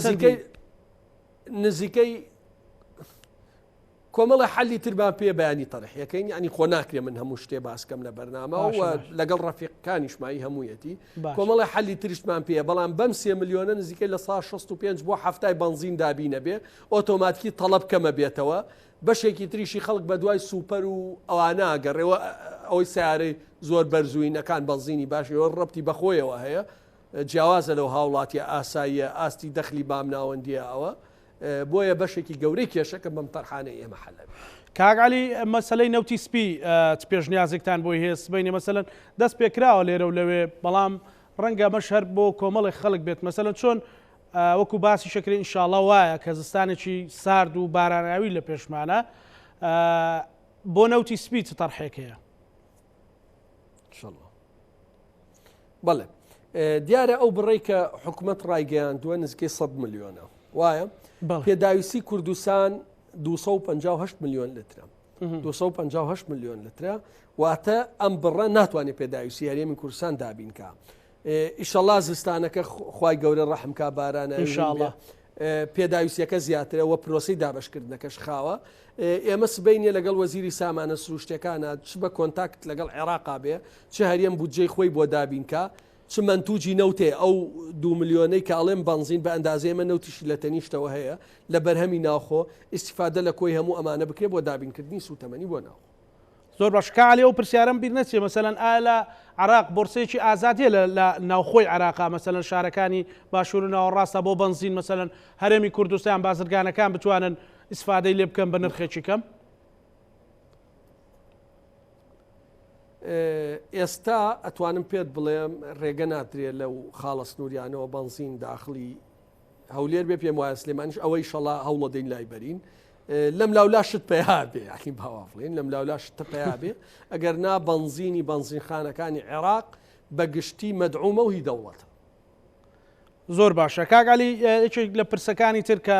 نزیکەی کۆمەڵی حەلی تربان پێ بەیانی تەرحیەکەین ینی خۆ ناکرێ من هەموو شتێ باسکەم لە بەرنامە و لەگەڵ ڕەفیقەکانیشمایی هەموویەتی کۆمەڵی حەلی تریشمان پێ بەڵام بەم 3 ملیۆنە نزیکەی لە 65 بۆ هەفتای بەنزین دابینە بێ ئۆتۆماتیکی تەڵەب کەمە بێتەوە بەشێکی تریشی خەڵک بە دوای سوپەر و ئەوانە ئەگەڕێەوە ئەوەی سیارەی زۆر بەرزووینەکان بەنزینی باشەوە ڕەبتی بەخۆیەوە هەیە جیاوازە لەو هاوڵاتی ئاساییە ئاستی دەخلی بام ناوەندیە ئەوە بۆیە بەشێکی گەورەی کێشەکە بەم تەرحانەی ئێمە حەلە کاک عەلی مەسەلەی نەوتی سپی پێشنیازێکتان بۆی هەیە سبەینێ مەسەلەن دەست پێکراوە لێرە و لەوێ بەڵام ڕەنگە مەش هەر بۆ کۆمەڵی خەڵک بێت مەسەلەن چۆن وەکو باسی شەکری ئینشاڵڵا وایە کە زستانێکی سارد و باراناوی لە پێشمانە بۆ نەوتی سپی چ تەرحێکەیە بەڵێ دیارە ئەو بڕێی کە حکومەت ڕایگەیاندووە نزیکەی 100 ملیۆنە وایە پێداویستی کوردستان 258 ملیۆن لترە 258 ملیۆن لترە واتە ئەم بڕە ناتوانێت پێداویستی هەرێمی کوردستان دابینکە ئیشەڵا زستانەکە خوای گەورە ڕەحمکە بارانە ئینشاڵڵا پێداویستیەکە زیاترە وە پرۆسی دابشکردنەکەش خاوە ئێمە سبەینێ لەگەڵ وەزیری سامانە سروشتەکانە چ بە کۆنتاکت لەگەڵ عێراقا بێ چه هەرێم بودجەی خۆی بۆ دابینکە چمەنتوجی نەوتێ ئەو 2 ملیۆنەی کاڵێم بنزین بە ئەندازێمە نەوتیشی لە تەنیشتەوە هەیە لە بەرهەمی ناوخۆ ئیسیفادە لە کۆی هەموو ئەمانە بکرێت بۆ دابینکردنی سوتەمەنی بۆ ناو زۆر باش کاڵی ئەو پرسیارم بیر نەچێ مەسەلەن ئایا لە عراق بۆرسەیەکی ئازادیە لە ناوخۆی عراقا مەسەلەن شارەکانی باشوور و ناوەڕاستە بۆ بنزین مەسەلەن هەرێمی کوردستان بازرگانەکان بتوانن ئیسفادەی لێ بکەن بە نرخێکی کەم ئێستا ئەتوانم پێت بڵێم ڕێگە ناترێت لەو خاڵە سنووریانەوە بنزین داخلی هەولێر بێ پێم وایە سلێمانیش ئەوەی شەڵا هەوڵە دەین لای بەرین لەم لاولا شت پێیا بێ یاخی باوافڵین لەم لاولا شتە پێیا بێ ئەگەر نا بنزینی بنزینخانەکانی عێراق بەگشتی مەدعومە و هی دەوڵەتە زۆر باشە کاگالی یەکێک لە پرسەکانی تر کە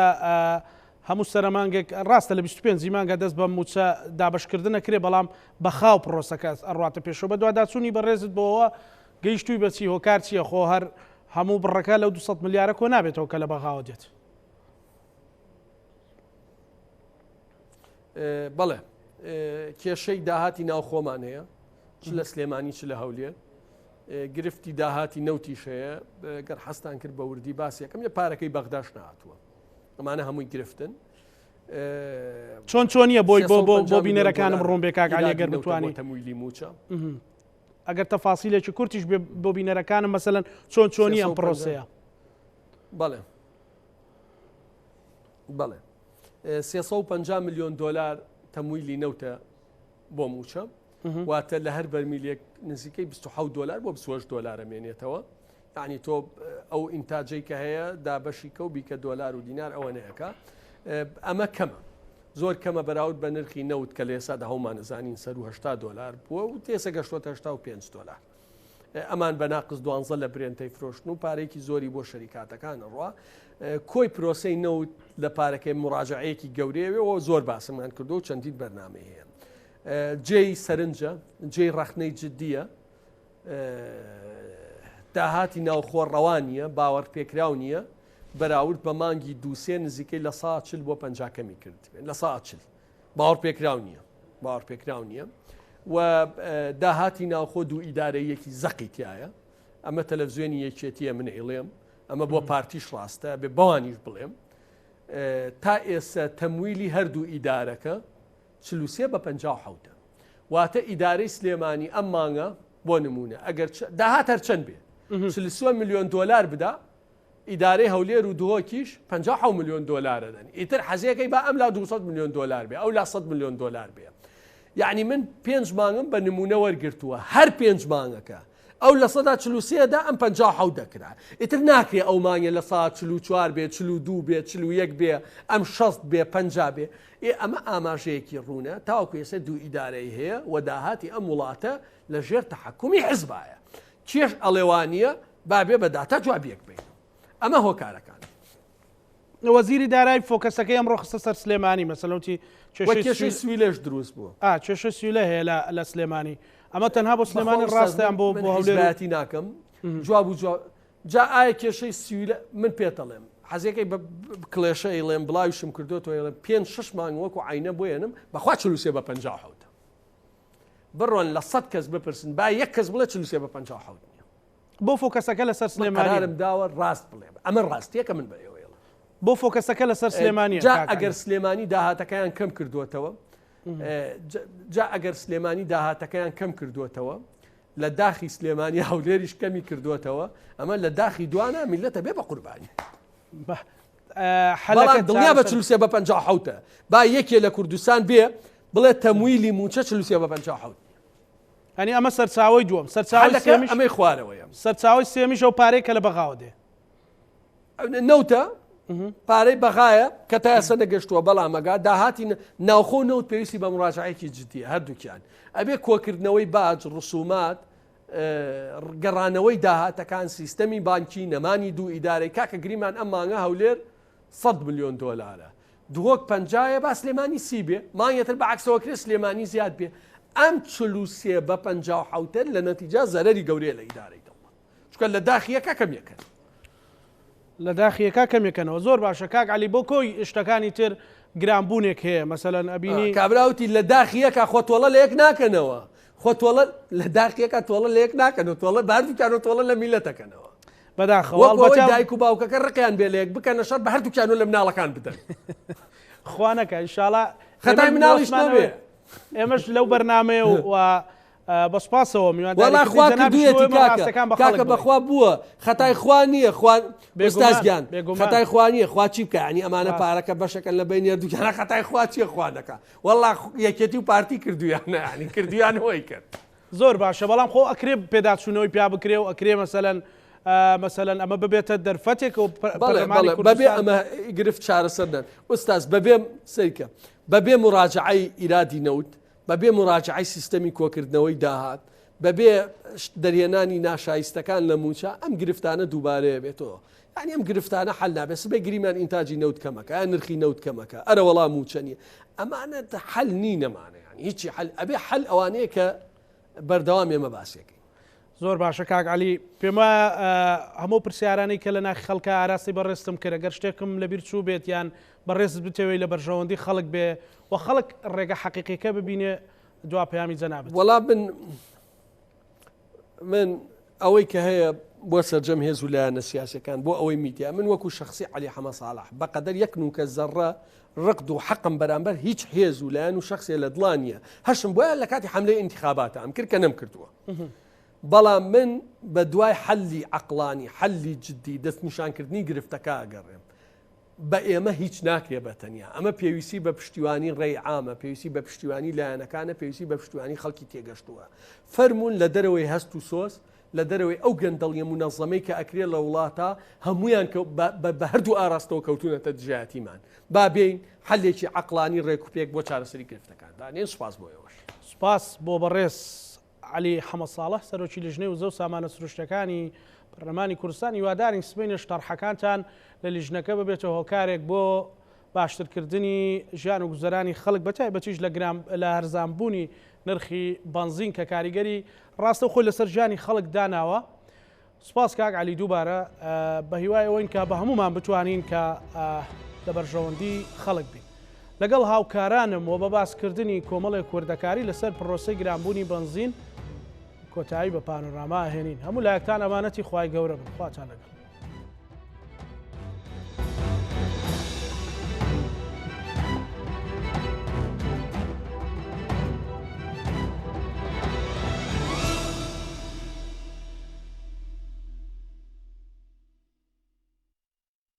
هەموو سەرمانگێک ڕاستە لە 25 مانگە دەست بە موچە دابشکردن نەکرێ بەڵام بەخاو پرۆسەکە ئەڕاتە پێشەوە بە دوواداچوونی بەڕێزت بۆەوە گەیشتووی بەچی هۆکار چییە خۆ هەر هەموو بڕەکە لەو 200 ملیارە کۆ نابێتەوە کە لە بەغاوە دێت بەڵێ کێشەی داهاتی ناو خۆمان هەیە چ لە سلێمانی چ لە هەولێر گرفتی داهاتی نەوتیش هەیە گەر حەستان کرد بە وردی باسی یەکەم لە پارەکەی بەغداش نهاتووە ئەمانە هەمووی گرفتن چۆنیە بۆی بۆ بینەرەکانم ڕۆم بێ کاگالی گەر بتوانانی تەمویلی موچە ئەگەر تەفاسیلێکی کورتیش بۆ بینەرەکانم مەسەلەن چۆنی ئەم پرۆسەیە بەڵێ بەڵێ 350 میلیۆن دلار تەمویلی نەوتە بۆ موچە واتە لە هەر بەرمیلێک نزیکەی 27 دلار بۆ 28 دلار ئەمێنێتەوە یعنی تۆ ئەو ئینتاجەی کە هەیە دابەشی کە و بیکە دلار و دینار ئەوە نەیەکە ئەمە کەمە زۆر کەمە بەراورد بە نرخی نەوت کە لە ئێستا هەومان نزانین سەر و 80 دلار بووە و تێسە گەشتۆتە 85 دلار ئەمان بە ناقص 12 لە برێنتەی فرۆشتن و پارێکی زۆری بۆ شەریکاتەکانە ڕوا کۆی پرۆسەی نەوت لە پارەکەی مڕاجعەیەکی گەورەیەوە زۆر باسممان کردو و چەندین بەرنامەی هەیە جێی سەرنجە جێی ڕەخنەی جددیە داهاتی ناوخۆ ڕەوانیە باوەڕ پێکراو نییە بەراورد بە مانگی دووسێ نزیکەی لە 140 بۆ 50 کەمی کرد لە 140 باوەڕ پێکراو نییە باوەڕ پێکراو نییە و داهاتی ناوخۆ دوو ئیدارەیەکی زەقی تایە ئەمە تەلەڤزیۆنی یەکێتیە من ئێڵێم ئەمە بۆ پارتیش ڕاستە بێ بەوانیش بڵێم تا ئێستا تەمویلی هەردوو ئیدارەکە 43 بە 57 واتە ئیدارەی سلێمانی ئەم مانگە بۆ نمونە ئەگەر داهات هەرچەند بێ 33 میلیۆن دلار بدا ئیدارەی هەولێر و دووەکیش 57 میلیۆن دلارە دەن ئیتر حەزیەکەی با ئەم لا 200 میلیۆن دلار بێ ئەو لا 100 میلیۆن دلار بێ یعنی من 5 مانگم بە نمونە وەرگرتووە هەر 5 مانگەکە ئەو لە 143دا ئەم 57 دەکرا ئیتر ناکرێ ئەو مانگە لە 144 بێ 42 بێ 41 بێ ئەم 60 بێ 50 بێ ئەمە ئاماژەیەکی ڕوونە تاوەکو ئێستا دوو ئیدارەی هەیە و داهاتی ئەم وڵاتە لە ژێر تەحەکومی حیزبایە کێش ئەڵێوانیە بابێ بەداتا جوابیەک بین ئەمە هۆکارەکان وەزیری دارایی فۆکەسەکەی ئەمڕۆ خستە سەر سلێمانی مەسەلەوتی کێشەی سویلەش دروست بووە کێشە سویلە هەیە لە سلێمانی ئەمە تەنها بۆ سلێمانی ڕاستیان بۆ هەولێراتی ناکەم جواب و جا ئایا کێشەی سویلە من پێتەڵێم حەزیەکەی بە کڵێشە ئێڵێم بڵاویشم کردوەوە ئێڵێم 5-6 مانگ وەکو عینە بۆێنم بەخوا 43 بە 57 بڕۆن لە 100 کەس بپرسن با یەک کەس بڵێ 43 بە 57 بۆ فۆکەسەکە لەسەر سلێمانی قەرارم داوە ڕاست بڵێم ئەمە ڕاستیەکە من بە ئێوە بۆ فۆکەسەکە لەسەر سلێمانی جا ئەگەر سلێمانی داهاتەکەیان کەم کردوێتەوە جا ئەگەر سلێمانی داهاتەکەیان کەم کردوێتەوە لە داخی سلێمانی هەولێریش کەمی کردوێتەوە ئەمە لە داخی دوانە میلەتە بێ بە قوربانی دڵنیا بە 43 بە 57 با یەکێ لە کوردستان بێ بڵێ تەمویلی موچە 43 بە 57 ئەنی ئەمە سەرچاوی دووەم سەرچاوی سێمیش ئەمەی خوارەوەیە سەرچاوی سێمیش ئەو پارەی کە لە بەغاوە دێ نەوتە پارەی بەغایە کە تا ئێستا نەگەشتووە بەڵام ئەگا داهاتی ناوخۆ نەوت پێویستی بە مڕاجعەیەکی جددیە هەردووکیان ئەبێ کۆکردنەوەی باج ڕسومات گەڕانەوەی داهاتەکان سیستەمی بانکی نەمانی دوو ئیدارەی کاکە گریمان ئەم مانگە هەولێر 100 میلیۆن دلارە دووەک 50 با سلێمانی 30 بێ مانگێتر بەعکسەوە کرێ سلێمانی زیاد بێ ئەم 43 بە 57 لە نەتیجە زەرەری گەورەیە لە ئیدارەی دەوڵەت چونکە لە داخیەکە کەم یەکەن لە داخیەکە کەمێکەنەوە زۆر باشە کاک علی بۆ کۆی شتەکانی تر گرانبوونێک هەیە مەسەلەن ئەبینی کابراوتی لە داخیەکە خۆتۆڵە لە یەک ناکەنەوە خۆ تۆڵە لە داقیەکە تۆڵە لە یەک ناکەن و تۆڵە باردووکیان و تۆڵە لە میلەتەکەنەوە بەداخەوە دایک و باوکەکە ڕقیان بێ لە یەک بکەنە شەر بە هەردووکیان و لە مناڵەکان بدەن خوانەکە ئینشاڵا خەتای مناڵیش نەبێ ئێمەش لەو بەرنامەیە و بەسپاسەوە میوانوەڵا خوا کردوویەتی کاکە بەخوا بووە خەتای خوا نییە ئێستازگیان خەتای خوا نییە خوا چی بکە ینی ئەمانە پارەکە بەشەکەن لە بین نێردووکیانە خەتای خوا چیە خوا دەکات وەڵا یەکێتی و پارتی کردویانە ینی کردویان هۆی کرد زۆر باشە بەڵام خۆ ئەکرێ پێداچوونەوەی پیا بکرێ و ئەکرێ مەسەلەن ئەمە ببێتە دەرفەتێک و بەبێ ئەمە گرفت چارەسەردن ئوستاز بەبێ سەریکە بەبێ مراجعەی ئیرادی نەوت بەبێ مراجعەی سیستەمی کۆکردنەوەی داهات بەبێ دەرهێنانی ناشایستەکان لە موچە ئەم گرفتانە دووبارەیە بێتەوە ینی ئەم گرفتانە حل نابێت سبەی گریمان ئینتاجی نەوت کەمەکە یا نرخی نەوت کەمەکە ئەرە وەڵام موچە نیە ئەمانە حل نی نەمانە ینی هیچی حل ئەبێ حل ئەوانەیە کە بەردەوام ئێمە باسیەکەی زۆر باشە کاک عەلی پێمە هەموو پرسیارانەی کە لە ناخی خەڵکە ئاراستی بەڕێستم کرد ئەگەر شتێکم لەبیر چوو بێت یان بەڕێست بتەوەی لە بەرژەوەندی خەڵک بێ و خەڵک ڕێگە حەقیقیەکە ببینێ دوا پەیامی جەنابەت وەڵام من ئەوەی کە هەیە بۆ سەرجەم هێز و لایەنە سیاسەکان بۆ ئەوەی میدیا من وەکو شخصی عەلی حەمە ساڵح بەقەدەر یەک نوکە زەڕە ڕقد و حەقم بەرامبەر هیچ هێز و لایەن و شخصێ لە دڵان نییە هەشم بۆیە لە کاتی حەملەی ئینتیخاباتە ئەم کرد کە نەم کردووە بەڵام من بە دوای حەلی عەقڵانی حەلی جددی دەستنیشانکردنی گرفتەکە ئەگەڕێم بە ئێمە هیچ ناکرێ بە تەنیا ئەمە پێویستی بە پشتیوانی ڕێی عامە پێویستی بە پشتیوانی لایەنەکانە پێویستی بە پشتیوانی خەڵکی تێگەشتووە فەرمونون لە دەرەوەی هەست و سۆس لە دەرەوەی ئەو گەندەڵیە مونەزەمەی کە ئەکرێ لە وڵاتە هەمویان بە هەردوو ئاراستەوە کەوتونەتە دژایەتیمان با بێین حەلێکی عەقڵانی ڕێکوپێک بۆ چارەسەری گرفتەکاندا نێن سوپاس بۆ ئێوەش سوپاس بۆ بەڕێز عەلی حەمە ساڵح سەرۆکی لیژنەی وزە و سامانە سروشتەکانی پەرلەمانی کوردستان هیوادارین سبەینە شتەرحەکانتان لە لیژنەکە ببێتەوە هۆکارێک بۆ باشترکردنی ژیان و گوزەرانی خەڵک بەتایبەتیش لە هەرزانبوونی نرخی بنزین کە کاریگەری ڕاستە خۆی لەسەر ژیانی خەڵک داناوە. سوپاس کاک عەلی دووبارە بە هیوای ئەوەین کە بە هەمومان بتوانین کە لە بەرژەوەندی خەڵک بین. لەگەڵ هاوکارانم و بە باسکردنی کۆمەڵی کوردەکاری لەسەر پرۆسەی گرانبوونی بنزین کۆتایی بە پانۆراما هێنین. هەموو لایەکتان ئەمانەتی خوای گەورە بن. خواتان لەگەڵ.